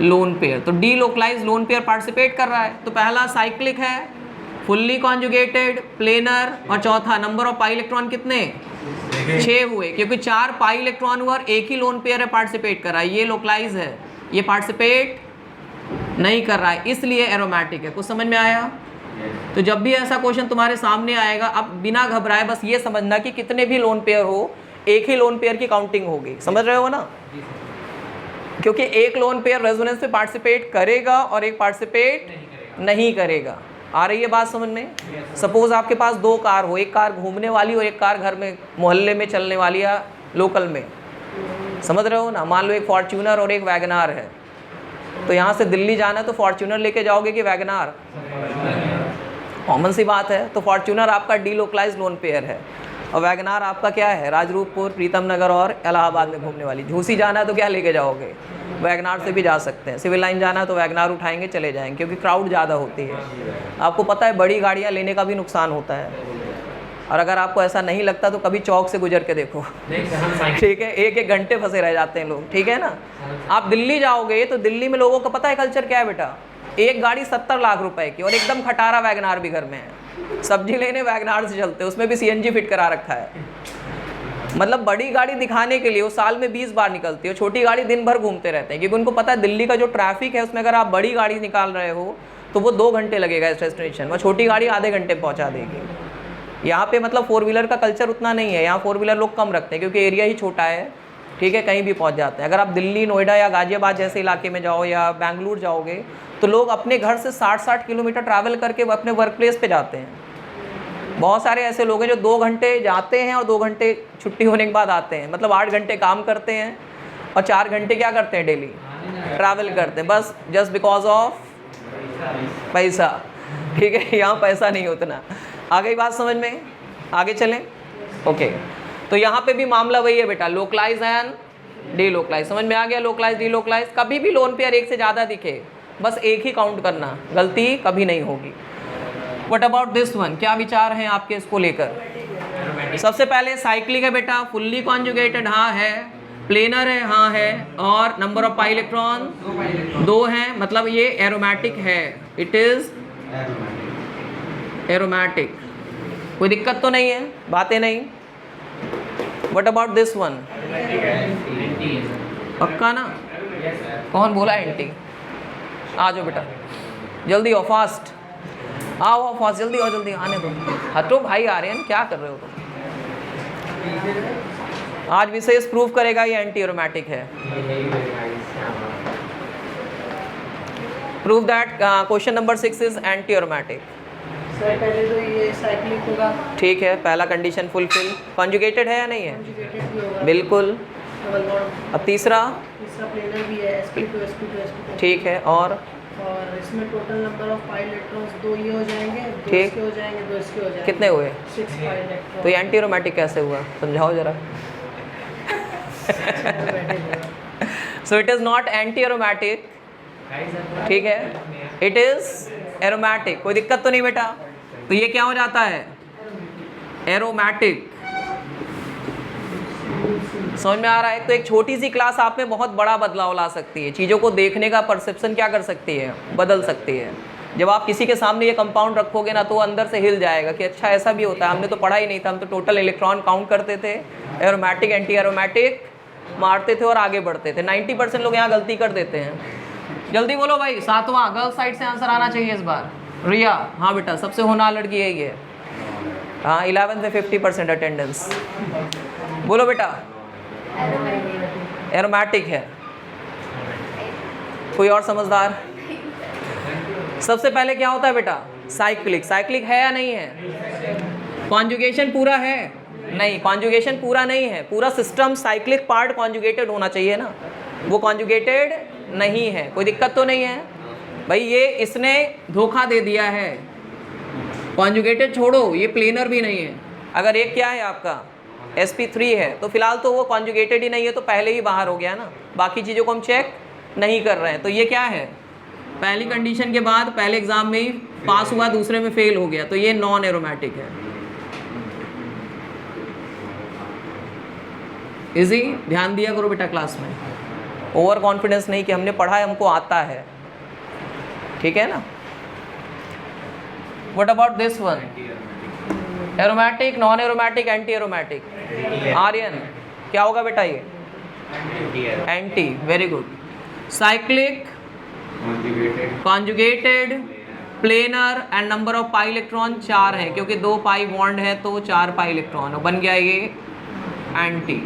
लोन पेयर। तो delocalized lone pair participate कर रहा है। तो पहला साइक्लिक है, फुल्ली कॉन्जुगेटेड, प्लेनर, और चौथा नंबर ऑफ पाई इलेक्ट्रॉन कितने? 6 हुए, क्योंकि 4 पाई इलेक्ट्रॉन हुआ और एक ही लोन पेयर है पार्टिसिपेट कर रहा है। ये लोकलाइज है, ये पार्टिसिपेट नहीं कर रहा है, इसलिए एरोमेटिक है। कुछ समझ में आया? तो जब भी ऐसा क्वेश्चन तुम्हारे सामने आएगा, अब बिना घबराए बस ये समझना कि कितने भी लोन पेयर हो, एक ही लोन पेयर की काउंटिंग होगी। समझ रहे हो ना? क्योंकि एक लोन पेयर रेजोनेंस में पार्टिसिपेट करेगा और एक पार्टिसिपेट नहीं करेगा। आ रही है बात समझ में? सपोज आपके पास 2 कार हो, एक कार घूमने वाली और एक कार घर में मोहल्ले में चलने वाली या लोकल में, समझ रहे हो ना? मान लो एक फॉर्च्यूनर और एक वैगनार है। तो यहाँ से दिल्ली जाना है तो फॉर्च्यूनर लेके जाओगे कि वैगनार? कॉमन सी बात है। तो फॉर्च्यूनर आपका डीलोकलाइज लोन पेयर है और वैगनार आपका क्या है? राजरूपपुर, प्रीतम नगर और इलाहाबाद में घूमने वाली। झूसी जाना है तो क्या लेके जाओगे? वैगनार से भी जा सकते हैं। सिविल लाइन जाना है तो वैगनार उठाएंगे, चले जाएंगे, क्योंकि क्राउड ज़्यादा होती है। आपको पता है बड़ी गाड़ियाँ लेने का भी नुकसान होता है, और अगर आपको ऐसा नहीं लगता तो कभी चौक से गुजर के देखो, ठीक है? एक घंटे फंसे रह जाते हैं लोग, ठीक है ना? आप दिल्ली जाओगे तो दिल्ली में लोगों का पता है कल्चर क्या है बेटा? एक गाड़ी 70 लाख रुपए की और एकदम खटारा वैगनार भी घर में है। सब्जी लेने वैगनार से चलते, उसमें भी CNG फिट करा रखा है। मतलब बड़ी गाड़ी दिखाने के लिए वो साल में 20 बार निकलती है, छोटी गाड़ी दिन भर घूमते रहते हैं, क्योंकि उनको पता है दिल्ली का जो ट्रैफिक है उसमें अगर आप बड़ी गाड़ी निकाल रहे हो तो वो 2 घंटे लगेगा इस डेस्टिनेशन में, छोटी गाड़ी आधे घंटे में पहुँचा देगी। यहाँ पे मतलब 4 व्हीलर का कल्चर उतना नहीं है, यहाँ 4 व्हीलर लोग कम रखते हैं क्योंकि एरिया ही छोटा है, ठीक है? कहीं भी पहुँच जाते हैं। अगर आप दिल्ली, नोएडा या गाजियाबाद जैसे इलाके में जाओ या बेंगलुरु जाओगे तो लोग अपने घर से 60-60 किलोमीटर ट्रैवल करके वो अपने वर्क प्लेस पे जाते हैं। बहुत सारे ऐसे लोग हैं जो 2 घंटे जाते हैं और 2 घंटे छुट्टी होने के बाद आते हैं, मतलब 8 घंटे काम करते हैं और 4 घंटे क्या करते हैं? डेली ट्रैवल करते हैं, बस जस्ट बिकॉज ऑफ पैसा, ठीक है? यहाँ पैसा नहीं उतना। आ गई बात समझ में? आगे चलें, ओके। तो यहाँ पे भी मामला वही है बेटा, लोकलाइज एंड डीलोकलाइज। समझ में आ गया? Localize delocalize. कभी भी लोन पेयर एक से ज़्यादा दिखे, बस एक ही काउंट करना, गलती कभी नहीं होगी। What about this one? क्या विचार हैं आपके इसको लेकर? सबसे पहले साइक्लिक है बेटा, फुल्ली कॉन्जुगेटेड हाँ है, प्लेनर है हाँ है, और नंबर ऑफ पाई इलेक्ट्रॉन 2 हैं, मतलब ये एरोमेटिक है, इट इज एरोमेटिक। कोई दिक्कत तो नहीं है, बातें नहीं। What about this one? पक्का ना? कौन बोला एंटी? आ जाओ बेटा, जल्दी आओ, फास्ट आओ फास्ट, जल्दी आओ, जल्दी आने दो। हटो भाई, आ रहे हैं, क्या कर रहे हो तुम? आज विशेष प्रूव करेगा ये एंटी एरोमेटिक है। Prove that question number 6 is anti aromatic. Sir पहले तो ये साइक्लिक होगा, ठीक है, पहला कंडीशन फुलफिल। कॉन्जुगेटेड है या नहीं है? कॉन्जुगेटेड भी होगा, बिल्कुल। Double bond. अब तीसरा प्लेनर भी है, sp2 sp2 ठीक है, और इसमें total number of pi electrons 2 ये हो जाएंगे, 2 ठीक। इसके हो जाएंगे, 2 इसके हो जाएंगे। कितने हुए? 6 पाई इलेक्ट्रॉन। तो ये एंटी एरोमेटिक कैसे हुआ, समझाओ जरा। So it is not anti aromatic, ठीक है, इट इज़ एरोमेटिक। कोई दिक्कत तो नहीं बेटा? तो ये क्या हो जाता है? एरोमेटिक। समझ में आ रहा है? तो एक छोटी सी क्लास आप में बहुत बड़ा बदलाव ला सकती है, चीज़ों को देखने का परसेप्शन क्या कर सकती है? बदल सकती है। जब आप किसी के सामने ये कंपाउंड रखोगे ना तो वो अंदर से हिल जाएगा कि अच्छा ऐसा भी होता है, हमने तो पढ़ा ही नहीं था, हम तो टोटल इलेक्ट्रॉन काउंट करते थे, एरोमेटिक एंटी एरोमेटिक मारते थे और आगे बढ़ते थे। 90% लोग यहाँ गलती कर देते हैं। जल्दी बोलो भाई, 7वां गर्ल्स साइड से आंसर आना चाहिए इस बार। रिया, हाँ बेटा, सबसे होनहार लड़की यही है। हाँ, 11th में 50% अटेंडेंस। बोलो बेटा। एरोमेटिक है। कोई और समझदार? सबसे पहले क्या होता है बेटा? साइक्लिक। साइक्लिक है या नहीं है? कॉन्जुगेशन पूरा है? नहीं, कॉन्जुगेशन पूरा नहीं है। पूरा सिस्टम साइक्लिक पार्ट कॉन्जुगेटेड होना चाहिए ना, वो कॉन्जुगेटेड नहीं है। कोई दिक्कत तो नहीं है भाई? ये इसने धोखा दे दिया है। कॉन्जुगेटेड छोड़ो, ये प्लेनर भी नहीं है। अगर एक क्या है आपका sp3 है तो फिलहाल तो वो कॉन्जुगेटेड ही नहीं है, तो पहले ही बाहर हो गया ना, बाकी चीज़ों को हम चेक नहीं कर रहे हैं। तो ये क्या है? पहली कंडीशन के बाद पहले एग्जाम में ही पास हुआ, दूसरे में फेल हो गया, तो ये नॉन एरोमेटिक है। इजी, ध्यान दिया करो बेटा क्लास में। ओवर कॉन्फिडेंस नहीं कि हमने पढ़ा है, हमको आता है, ठीक है ना? What about this one? Aromatic, non aromatic, anti aromatic. Aryan, क्या होगा बेटा ये? Anti. Very good. Cyclic, conjugated, planar and number of pi electron 4 है, क्योंकि 2 पाई बॉन्ड है तो 4 पाई इलेक्ट्रॉन, बन गया ये एंटी।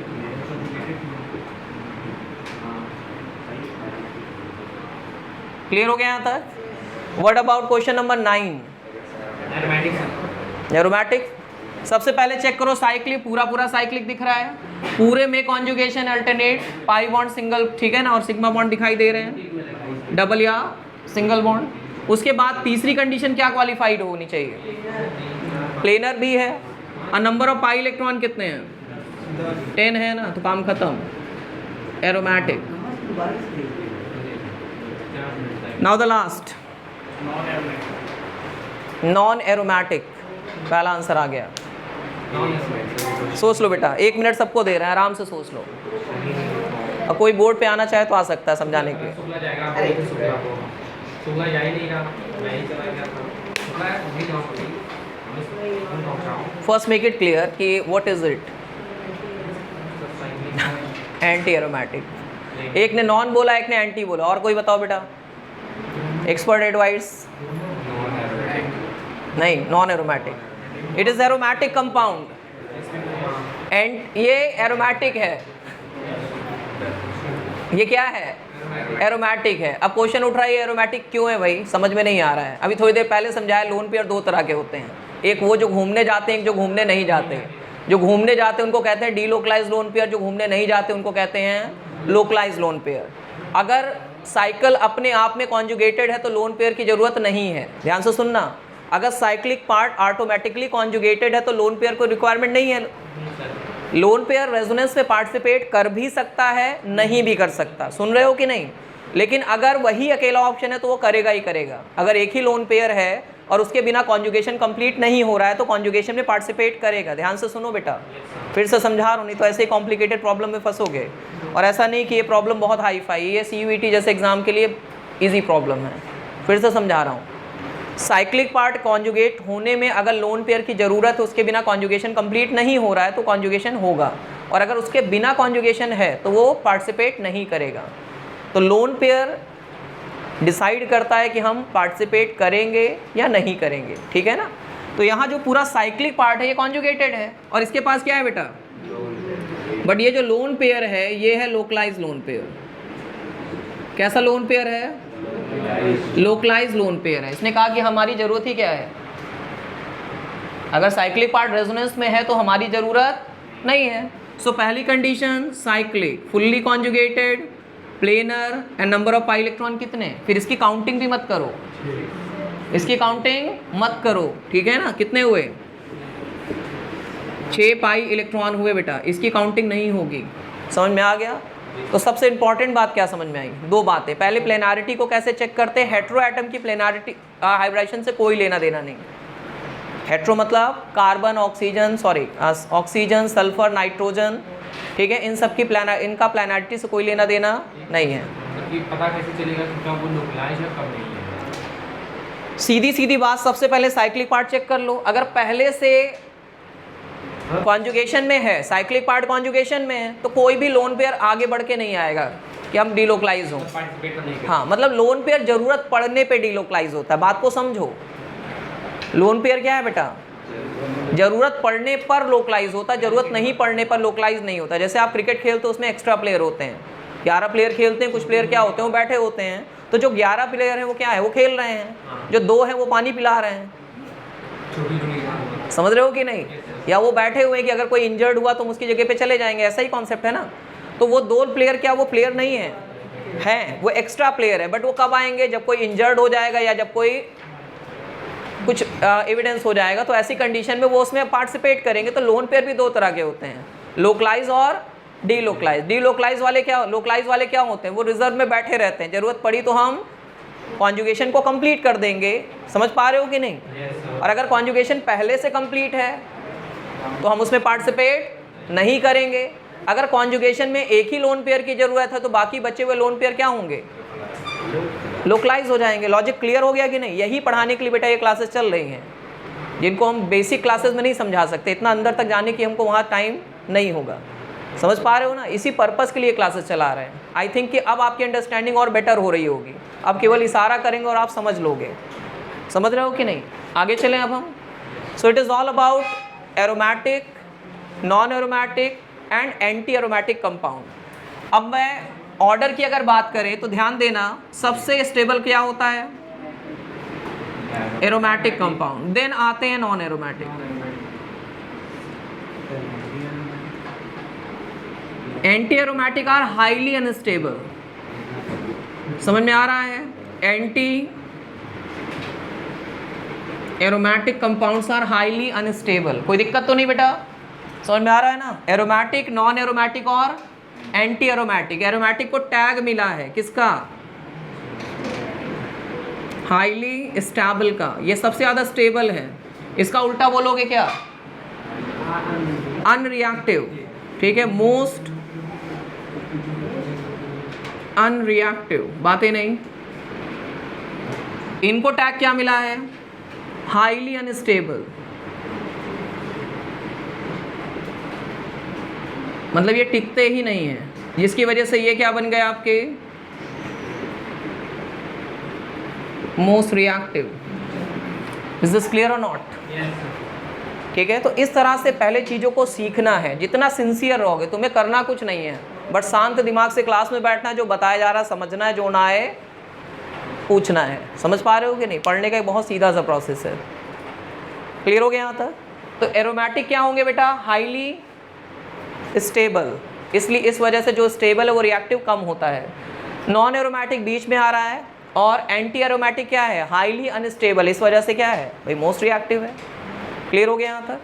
क्लियर हो गया यहाँ तक? What about question number 9? Aromatic. सबसे पहले चेक करो साइक्लिक, पूरा साइक्लिक दिख रहा है, पूरे में conjugation alternate, pi bond single, ठीक है ना, और सिग्मा बॉन्ड दिखाई दे रहे हैं। डबल या सिंगल बॉन्ड। उसके बाद तीसरी कंडीशन क्या क्वालिफाइड होनी चाहिए? प्लेनर भी है। और नंबर ऑफ पाई इलेक्ट्रॉन कितने हैं? 10 है ना, तो काम खत्म। Aromatic. Now the last, non aromatic. पहला आंसर आ गया। सोच लो बेटा, 1 मिनट सबको दे रहे हैं, आराम से सोच लो। और कोई बोर्ड पे आना चाहे तो आ सकता है समझाने के लिए। फर्स्ट मेक इट क्लियर कि what is it. Anti aromatic. एक ने नॉन बोला, एक ने एंटी बोला, और कोई बताओ बेटा। Expert advice. नहीं, non aromatic. It is aromatic compound and ये एरोमेटिक है। ये क्या है? एरोमेटिक है। अब क्वेश्चन उठ रहा है ये एरोमेटिक क्यों है भाई, समझ में नहीं आ रहा है। अभी थोड़ी देर पहले समझाया, लोन पेयर 2 तरह के होते हैं। एक वो जो घूमने जाते हैं, एक जो घूमने नहीं जाते। जो घूमने जाते हैं उनको कहते हैं डीलोकलाइज लोन पेयर, जो घूमने नहीं जाते उनको कहते हैं लोकलाइज लोन पेयर। अगर साइकिल अपने आप में कॉन्जुगेटेड है तो लोन पेयर की जरूरत नहीं है। ध्यान से सुनना, अगर साइक्लिक पार्ट ऑटोमेटिकली कॉन्जुगेटेड है तो लोन पेयर को रिक्वायरमेंट नहीं है। लोन पेयर रेजोनेंस में पार्टिसिपेट कर भी सकता है, नहीं भी कर सकता। सुन रहे हो कि नहीं? लेकिन अगर वही अकेला ऑप्शन है तो वो करेगा ही करेगा। अगर एक ही लोन पेयर है और उसके बिना कॉन्जुगेशन कंप्लीट नहीं हो रहा है तो कॉन्जुगेशन में पार्टिसिपेट करेगा। ध्यान से सुनो बेटा, फिर से समझा रहा हूँ, नहीं तो ऐसे ही कॉम्प्लिकेटेड प्रॉब्लम में फंसोगे। और ऐसा नहीं कि ये प्रॉब्लम बहुत हाई फाई, ये CUET जैसे एग्जाम के लिए ईजी प्रॉब्लम है। फिर से समझा रहा हूँ, साइक्लिक पार्ट कॉन्जुगेट होने में अगर लोन पेयर की ज़रूरत है, उसके बिना कॉन्जुगेशन कंप्लीट नहीं हो रहा है तो कॉन्जुगेशन होगा, और अगर उसके बिना कॉन्जुगेशन है तो वो पार्टिसिपेट नहीं करेगा। तो लोन पेयर डिसाइड करता है कि हम पार्टिसिपेट करेंगे या नहीं करेंगे, ठीक है ना। तो यहाँ जो पूरा साइक्लिक पार्ट है ये कॉन्जुगेटेड है और इसके पास क्या है बेटा? बट ये जो लोन पेयर है ये है लोकलाइज लोन पेयर। कैसा लोन पेयर है? लोकलाइज लोन पेयर है। इसने कहा कि हमारी ज़रूरत ही क्या है? अगर साइक्लिक पार्ट रेजोनेंस में है तो हमारी ज़रूरत नहीं है। सो पहली condition cyclic, fully conjugated, planar and number of pi electron कितने? फिर इसकी काउंटिंग भी मत करो, इसकी काउंटिंग मत करो, ठीक है ना। कितने हुए? 6 पाई इलेक्ट्रॉन हुए बेटा, इसकी काउंटिंग नहीं होगी। समझ में आ गया? तो सबसे इंपॉर्टेंट बात क्या समझ में आई? 2 बातें। पहले प्लेनारिटी को कैसे चेक करते हैं? हेट्रो एटम की प्लेनारिटी हाइब्रिडेशन से कोई लेना देना नहीं। हेट्रो मतलब carbon, oxygen, oxygen, sulphur, nitrogen, ठीक है, इन सब की इनका प्लेनारिटी से कोई लेना देना नहीं है। पता कैसे चलेगा कि कब वो लोकलाइज है कब नहीं है? सीधी सीधी बात, सबसे पहले साइक्लिक पार्ट चेक कर लो। अगर पहले से कॉन्जुगेशन में है, साइक्लिक पार्ट कॉन्जुगेशन में है, तो कोई भी लोन पेयर आगे बढ़ के नहीं आएगा कि हम डीलोकलाइज हो। हाँ, मतलब लोन पेयर जरूरत पड़ने पे डीलोकलाइज होता है। बात को समझो, लोन पेयर क्या है बेटा? जरूरत पड़ने पर लोकलाइज होता है, जरूरत नहीं पड़ने पर लोकलाइज नहीं होता। जैसे आप क्रिकेट खेलते हो, उसमें एक्स्ट्रा प्लेयर होते हैं, 11 प्लेयर खेलते हैं, कुछ प्लेयर क्या होते हैं, वो बैठे होते हैं। तो जो 11 प्लेयर हैं वो क्या है? वो खेल रहे हैं। जो 2 हैं वो पानी पिला रहे हैं। समझ रहे हो कि नहीं? या वो बैठे हुए हैं कि अगर कोई इंजर्ड हुआ तो हम उसकी जगह पे चले जाएंगे, ऐसा ही कॉन्सेप्ट है ना। तो वो 2 प्लेयर क्या वो प्लेयर नहीं है, हैं वो एक्स्ट्रा प्लेयर है। बट वो कब आएंगे? जब कोई इंजर्ड हो जाएगा या जब कोई कुछ एविडेंस हो जाएगा, तो ऐसी कंडीशन में वो उसमें पार्टिसिपेट करेंगे। तो लोन पेयर भी 2 तरह के होते हैं, लोकलाइज और डीलोकलाइज। डीलोकलाइज वाले क्या, लोकलाइज वाले क्या होते हैं? वो रिजर्व में बैठे रहते हैं, जरूरत पड़ी तो हम कॉन्जुगेशन को कंप्लीट कर देंगे। समझ पा रहे हो कि नहीं? और अगर कॉन्जुगेशन पहले से कंप्लीट है तो हम उसमें पार्टिसिपेट नहीं करेंगे। अगर कॉन्जुगेशन में एक ही लोन पेयर की जरूरत है तो बाकी बचे हुए लोन पेयर क्या होंगे? लोकलाइज हो जाएंगे। लॉजिक क्लियर हो गया कि नहीं? यही पढ़ाने के लिए बेटा ये क्लासेस चल रही हैं, जिनको हम बेसिक क्लासेस में नहीं समझा सकते। इतना अंदर तक जाने की हमको वहाँ टाइम नहीं होगा। समझ पा रहे हो ना? इसी पर्पस के लिए क्लासेस चला रहे हैं। आई थिंक कि अब आपकी अंडरस्टैंडिंग और बेटर हो रही होगी। अब केवल इशारा करेंगे और आप समझ लोगे। समझ रहे हो कि नहीं? आगे चलें अब हम। So it is all about aromatic, non aromatic and anti aromatic compound. अब मैं ऑर्डर की अगर बात करें तो ध्यान देना, सबसे स्टेबल क्या होता है? Aromatic compound. देन आते हैं non aromatic. Anti aromatic are highly unstable. समझ में आ रहा है? Anti aromatic compounds are highly unstable. कोई दिक्कत तो नहीं बेटा? समझ में आ रहा है ना? एरोमेटिक, नॉन एरोमेटिक और एंटी एरोमेटिक। एरोमेटिक को टैग मिला है किसका? हाईली स्टेबल का। ये सबसे ज़्यादा स्टेबल है। इसका उल्टा बोलोगे क्या? अनरिएक्टिव। ठीक है, मोस्ट अनरिएक्टिव। बातें नहीं। इनको टैग क्या मिला है? Highly unstable. मतलब ये टिकते ही नहीं है, जिसकी वजह से ये क्या बन गए आपके? Most reactive. Is this clear और नॉट? ठीक है, तो इस तरह से पहले चीज़ों को सीखना है। जितना सिंसियर रहोगे, तुम्हें करना कुछ नहीं है, बट शांत दिमाग से क्लास में बैठना है, जो बताया जा रहा है समझना है, जो ना है पूछना है। समझ पा रहे हो कि नहीं? पढ़ने का एक बहुत सीधा सा प्रोसेस है। क्लियर हो गया यहाँ तक? तो एरोमेटिक क्या होंगे बेटा? Highly stable. इसलिए इस वजह से जो स्टेबल है वो रिएक्टिव कम होता है। नॉन एरोमेटिक बीच में आ रहा है, और एंटी एरोमेटिक क्या है? Highly unstable. इस वजह से क्या है भाई? मोस्ट रिएक्टिव है। क्लियर हो गया यहाँ तक?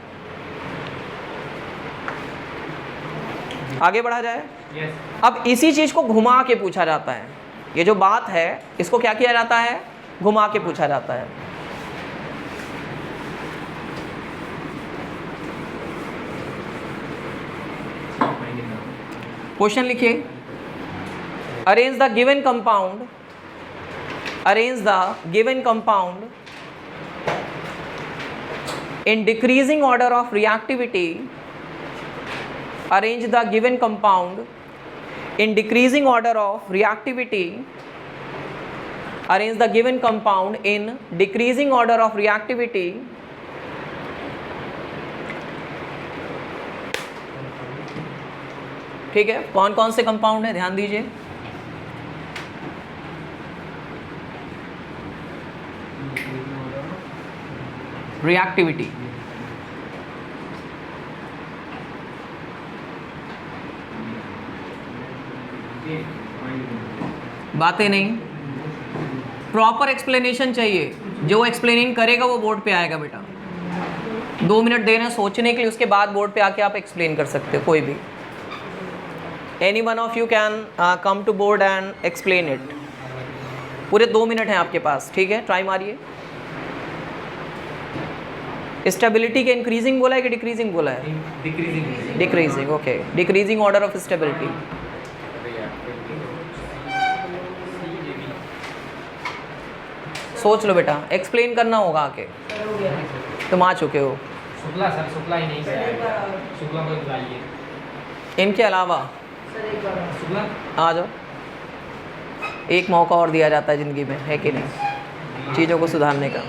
आगे बढ़ा जाए। अब इसी चीज को घुमा के पूछा जाता है। ये जो बात है इसको क्या किया जाता है? घुमा के पूछा जाता है। क्वेश्चन लिखिए। Arrange the given compound, arrange the given compound in decreasing order of reactivity. Arrange the given compound in decreasing order of reactivity. Arrange the given compound in decreasing order of reactivity. ठीक है, कौन कौन से compound है ध्यान दीजिए। Reactivity, बातें नहीं, प्रॉपर एक्सप्लेनेशन चाहिए। जो एक्सप्लेनिंग करेगा वो बोर्ड पे आएगा बेटा। 2 मिनट देना सोचने के लिए, उसके बाद बोर्ड पे आके आप एक्सप्लेन कर सकते हो। कोई भी, any one of you can come to board and explain it. पूरे 2 मिनट हैं आपके पास, ठीक है? ट्राई मारिए। स्टेबिलिटी के इंक्रीजिंग बोला है कि डिक्रीजिंग बोला है? Decreasing. Decreasing, okay. Decreasing order of stability. सोच लो बेटा, एक्सप्लेन करना होगा आके। तुम आ चुके हो। शुक्ला सर, शुक्ला ही नहीं सर, शुक्ला को बुलाइए। इनके अलावा शुक्ला आ जाओ। एक मौका और दिया जाता है ज़िंदगी में, है कि नहीं? चीज़ों को सुधारने का।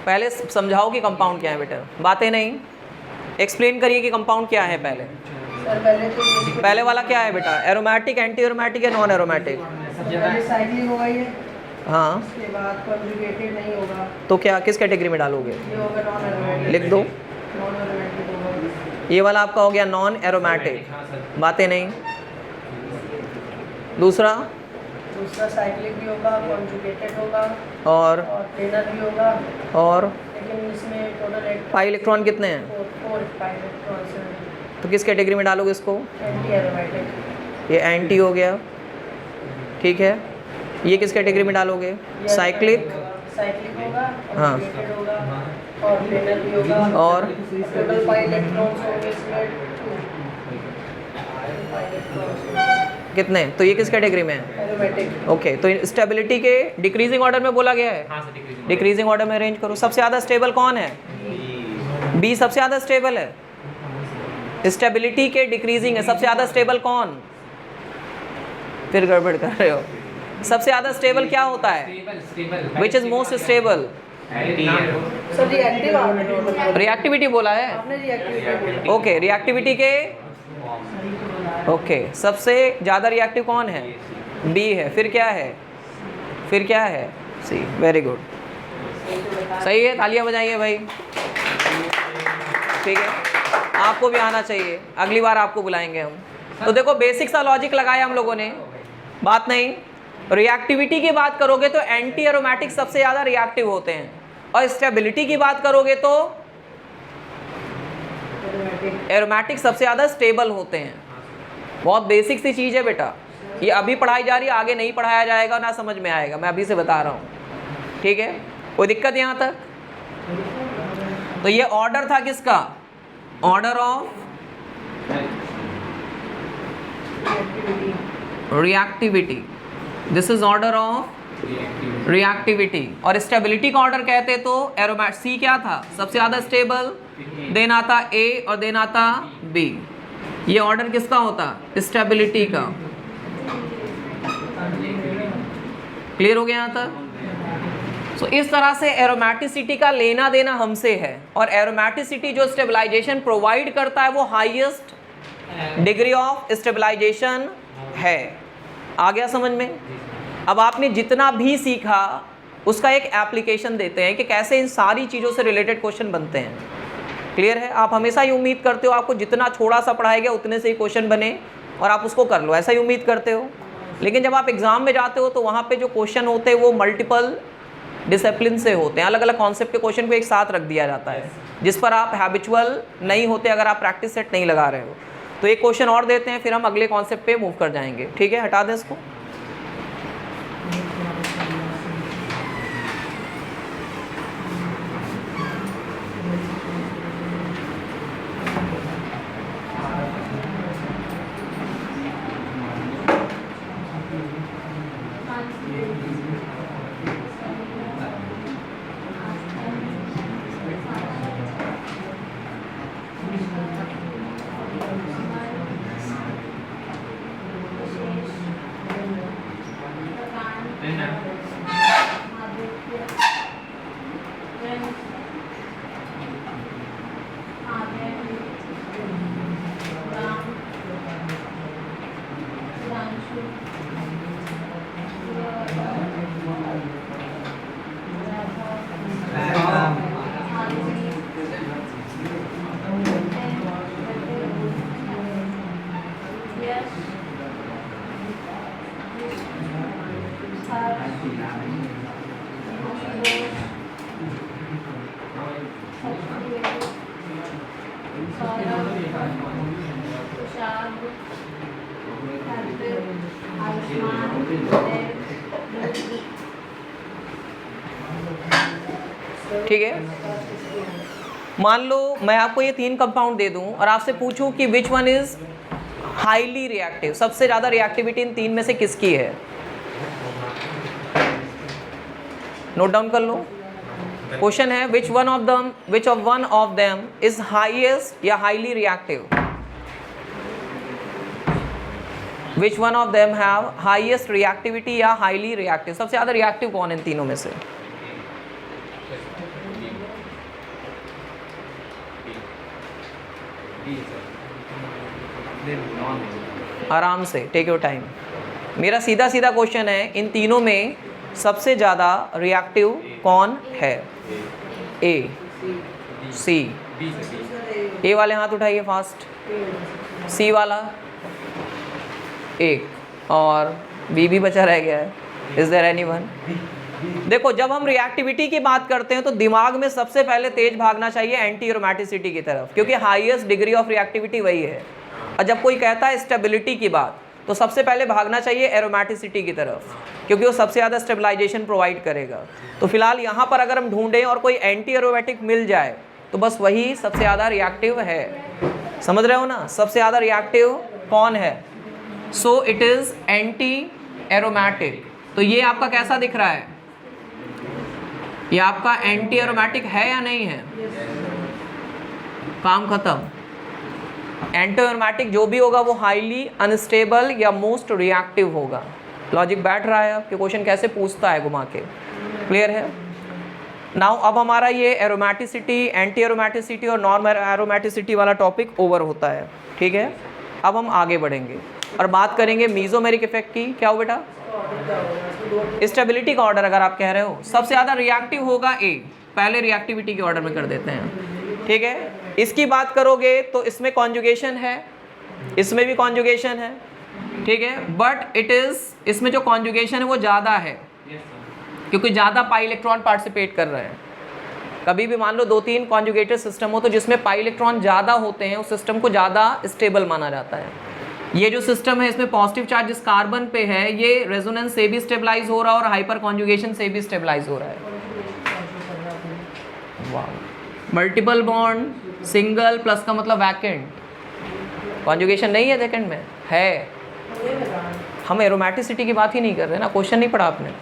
पहले समझाओ कि कंपाउंड क्या है बेटा। बातें नहीं, एक्सप्लेन करिए कि कंपाउंड क्या है पहले। पहले वाला क्या है बेटा? एरोमेटिक, एंटी एरोमेटिक या नॉन एरोमेटिक? साइक्लिक होगा ये। हाँ, उसके बाद कॉन्जुगेटेड नहीं होगा, तो क्या किस कैटेगरी में डालोगे? ये होगा नॉन एरोमेटिक। लिख दो। नॉन एरोमेटिक होगा। ये वाला आपका हो गया नॉन एरोमेटिक। बातें नहीं। दूसरा साइक्लिक भी होगा, कॉन्जुगेटेड होगा और प्लेनर भी होगा। और लेकिन इसमें टोटल पाई इलेक्ट्रॉन कितने हैं? 4 पाई इलेक्ट्रॉन्स हैं। तो किस कैटेगरी में डालोगे इसको? Anti aromatic. ये एंटी हो गया, ठीक है। ये किस कैटेगरी में डालोगे? साइक्लिक। साइक्लिक होगा, हाँ। कॉन्जुगेटेड होगा और प्लेनर भी होगा। और टोटल पाई इलेक्ट्रॉन्स होंगे इसमें 2 पाई इलेक्ट्रॉन्स। कितने? तो ये किस कैटेगरी में है? एरोमेटिक। ओके, तो स्टेबिलिटी के डिक्रीजिंग ऑर्डर में बोला गया है। हाँ सर, डिक्रीजिंग। डिक्रीजिंग ऑर्डर में अरेंज करो। सबसे ज़्यादा स्टेबल कौन है? बी सबसे ज़्यादा स्टेबल है। स्टेबिलिटी के डिक्रीजिंग है, सबसे ज़्यादा स्टेबल कौन? फिर गड़बड़ कर रहे हो। सबसे ज़्यादा स्टेबल क्या होता है? Stable. Which is most stable? Sir reactive आपने रिएक्टिविटी बोला है। रिएक्टिविटी बोला। ओके, रिएक्टिविटी के ओके सबसे ज़्यादा रिएक्टिव कौन है? बी है। फिर क्या है? फिर क्या है? सी। वेरी गुड, सही है। तालियां बजाइए भाई। ठीक है, आपको भी आना चाहिए। अगली बार आपको बुलाएंगे हम। तो देखो, बेसिक सा लॉजिक लगाया हम लोगों ने। बात नहीं, रिएक्टिविटी की बात करोगे तो एंटी एरोमेटिक सबसे ज़्यादा रिएक्टिव होते हैं, और स्टेबिलिटी की बात करोगे तो एरोमेटिक सबसे ज़्यादा स्टेबल होते हैं। बहुत बेसिक सी चीज़ है बेटा, ये अभी पढ़ाई जा रही है, आगे नहीं पढ़ाया जाएगा, ना समझ में आएगा, मैं अभी से बता रहा हूँ, ठीक है। कोई दिक्कत यहाँ तक? तो ये ऑर्डर था किसका? Order of reactivity, this is order of reactivity. और स्टेबिलिटी का ऑर्डर कहते तो एरोमेटिक, सी क्या था? सबसे ज़्यादा स्टेबल, देन आता ए और देन आता बी। ये ऑर्डर किसका होता? स्टेबिलिटी का। क्लियर हो गया यहाँ तक? सो इस तरह से एरोमेटिसिटी का लेना देना हमसे है, और एरोमेटिसिटी जो स्टेबलाइजेशन प्रोवाइड करता है वो हाईएस्ट डिग्री ऑफ स्टेबलाइजेशन है। आ गया समझ में? अब आपने जितना भी सीखा उसका एक एप्लीकेशन देते हैं कि कैसे इन सारी चीज़ों से रिलेटेड क्वेश्चन बनते हैं। क्लियर है? आप हमेशा ही उम्मीद करते हो आपको जितना थोड़ा सा पढ़ाया गया उतने से ही क्वेश्चन बने और आप उसको कर लो, ऐसा ही उम्मीद करते हो। लेकिन जब आप एग्ज़ाम में जाते हो तो वहाँ पे जो क्वेश्चन होते हैं वो मल्टीपल डिसिप्लिन से होते हैं, अलग अलग कॉन्सेप्ट के क्वेश्चन को एक साथ रख दिया जाता है, जिस पर आप हैबिचुअल नहीं होते अगर आप प्रैक्टिस सेट नहीं लगा रहे हो। तो एक क्वेश्चन और देते हैं, फिर हम अगले कॉन्सेप्ट पे मूव कर जाएंगे। ठीक है, हटा दें इसको। ठीक है, मान लो मैं आपको ये 3 कंपाउंड दे दूं और आपसे पूछूं कि which one is highly reactive, सबसे ज़्यादा रिएक्टिविटी इन 3 में से किसकी है? नोट डाउन कर लो। क्वेश्चन है which one of them is highest या highly reactive? Which one of them have highest reactivity या हाईली रिएक्टिव? सबसे ज़्यादा रिएक्टिव कौन है इन तीनों में से? आराम से, टेक योर टाइम। मेरा सीधा सीधा क्वेश्चन है, इन तीनों में सबसे ज़्यादा रिएक्टिव कौन है? ए, सी। ए वाले हाथ उठाइए फास्ट। सी वाला एक, और बी भी बचा रह गया है। Is there anyone? देखो, जब हम रिएक्टिविटी की बात करते हैं तो दिमाग में सबसे पहले तेज भागना चाहिए एंटी एरोमेटिसिटी की तरफ, क्योंकि हाईएस्ट डिग्री ऑफ रिएक्टिविटी वही है। और जब कोई कहता है स्टेबिलिटी की बात तो सबसे पहले भागना चाहिए एरोमेटिसिटी की तरफ, क्योंकि वो सबसे ज़्यादा स्टेबलाइजेशन प्रोवाइड करेगा। तो फिलहाल यहाँ पर अगर हम ढूंढें और कोई एंटी एरोमेटिक मिल जाए तो बस वही सबसे ज़्यादा रिएक्टिव है। समझ रहे हो ना? सबसे ज़्यादा रिएक्टिव कौन है? So it is anti aromatic. तो ये आपका कैसा दिख रहा है? ये आपका एंटी एरोमेटिक है या नहीं है? काम खत्म। एंटी एरोमेटिक जो भी होगा वो हाईली अनस्टेबल या मोस्ट रिएक्टिव होगा। लॉजिक बैठ रहा है आपके? क्वेश्चन कैसे पूछता है घुमा के। क्लियर है? नाउ अब हमारा ये एरोमेटिसिटी, एंटी एरोमेटिसिटी और नॉन एरोमेटिसिटी वाला टॉपिक ओवर होता है। ठीक है, अब हम आगे बढ़ेंगे और बात करेंगे मीजोमेरिक इफेक्ट की। क्या हो बेटा? स्टेबिलिटी का ऑर्डर अगर आप कह रहे हो सबसे ज़्यादा रिएक्टिव होगा ए, पहले रिएक्टिविटी के ऑर्डर में कर देते हैं। ठीक है, इसकी बात करोगे तो इसमें कॉन्जुगेशन है, इसमें भी कॉन्जुगेशन है, ठीक है, बट इट इज़, इसमें जो कॉन्जुगेशन है वो ज़्यादा है क्योंकि ज़्यादा पाई इलेक्ट्रॉन पार्टिसिपेट कर रहे हैं। कभी भी मान लो 2-3 कॉन्जुगेटेड सिस्टम हो तो जिसमें पाई इलेक्ट्रॉन ज़्यादा होते हैं उस सिस्टम को ज़्यादा स्टेबल माना जाता है। ये जो सिस्टम है इसमें पॉजिटिव चार्ज इस कार्बन पे है, ये रेजोनेंस से भी स्टेबलाइज हो रहा है और हाइपर कॉन्जुगेशन से भी स्टेबलाइज हो रहा है। वाह। मल्टीपल बॉन्ड, सिंगल, प्लस का मतलब वैकेंट, कॉन्जुगेशन नहीं है सेकंड में है। हम एरोमेटिसिटी की बात ही नहीं कर रहे ना, क्वेश्चन नहीं पढ़ा आपने।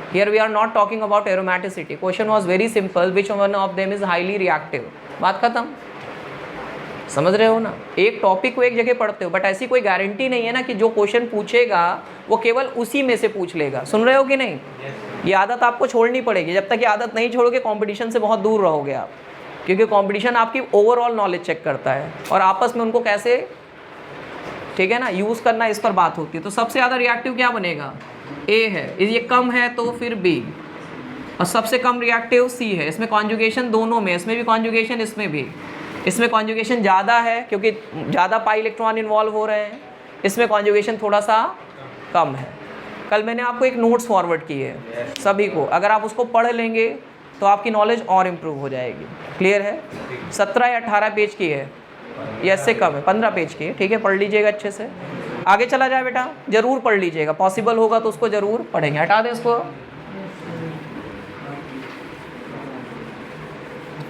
Here we are not talking about aromaticity. Question was very simple. Which one of them is highly reactive? बात खत्म। समझ रहे हो ना, एक टॉपिक को एक जगह पढ़ते हो बट ऐसी कोई गारंटी नहीं है ना कि जो क्वेश्चन पूछेगा वो केवल उसी में से पूछ लेगा। सुन रहे हो कि नहीं? ये आदत आपको छोड़नी पड़ेगी। जब तक ये आदत नहीं छोड़ोगे कंपटीशन से बहुत दूर रहोगे आप, क्योंकि कंपटीशन आपकी ओवरऑल नॉलेज चेक करता है और आपस में उनको कैसे, ठीक है ना, यूज़ करना, इस पर बात होती है। तो सबसे ज़्यादा रिएक्टिव क्या बनेगा? ए है। ये कम है तो फिर बी, और सबसे कम रिएक्टिव सी है। इसमें कॉन्जुगेशन दोनों में, इसमें भी कॉन्जुगेशन, इसमें भी। इसमें कॉन्जुगेशन ज़्यादा है क्योंकि ज़्यादा पाई इलेक्ट्रॉन इन्वॉल्व हो रहे हैं, इसमें कॉन्जुगेशन थोड़ा सा कम है। कल मैंने आपको एक नोट्स फॉरवर्ड किए है सभी को, अगर आप उसको पढ़ लेंगे तो आपकी नॉलेज और इम्प्रूव हो जाएगी। क्लियर है? 17 या 18 पेज की है, या इससे कम है, 15 पेज की है। ठीक है, पढ़ लीजिएगा अच्छे से। आगे चला जाए बेटा, जरूर पढ़ लीजिएगा, पॉसिबल होगा तो उसको जरूर पढ़ेंगे। हटा दें इसको।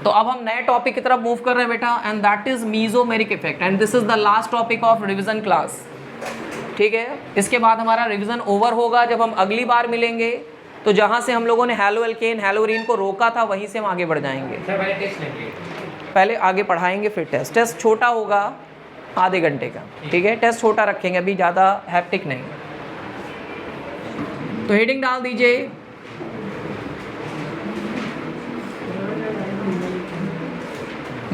तो अब हम नए टॉपिक की तरफ मूव कर रहे हैं बेटा, and that is mesomeric effect, and this is the last topic of revision class. ठीक है, इसके बाद हमारा रिवीजन ओवर होगा। जब हम अगली बार मिलेंगे तो जहां से हम लोगों ने हैलो एल्केन हैलोरीन को रोका था वहीं से हम आगे बढ़ जाएंगे। पहले आगे पढ़ाएंगे फिर टेस्ट। टेस्ट छोटा होगा, आधे घंटे का। ठीक है, टेस्ट छोटा रखेंगे, अभी ज़्यादा हैप्टिक नहीं। तो हेडिंग डाल दीजिए,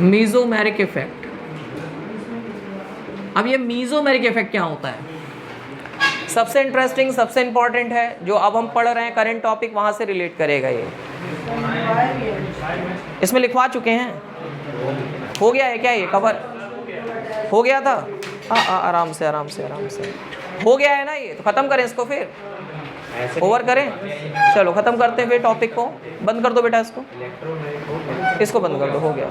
मीजोमेरिक इफेक्ट। अब ये मीजोमेरिक इफेक्ट क्या होता है? सबसे इंटरेस्टिंग, सबसे इंपॉर्टेंट है, जो अब हम पढ़ रहे हैं करंट टॉपिक, वहाँ से रिलेट करेगा ये। इसमें लिखवा चुके हैं, हो गया है क्या? ये कवर हो गया था? आराम से आराम से आराम से हो गया है ना ये? तो ख़त्म करें इसको, फिर ओवर करें। चलो ख़त्म करते हैं फिर टॉपिक को। बंद कर दो बेटा इसको, इसको बंद कर दो, हो गया।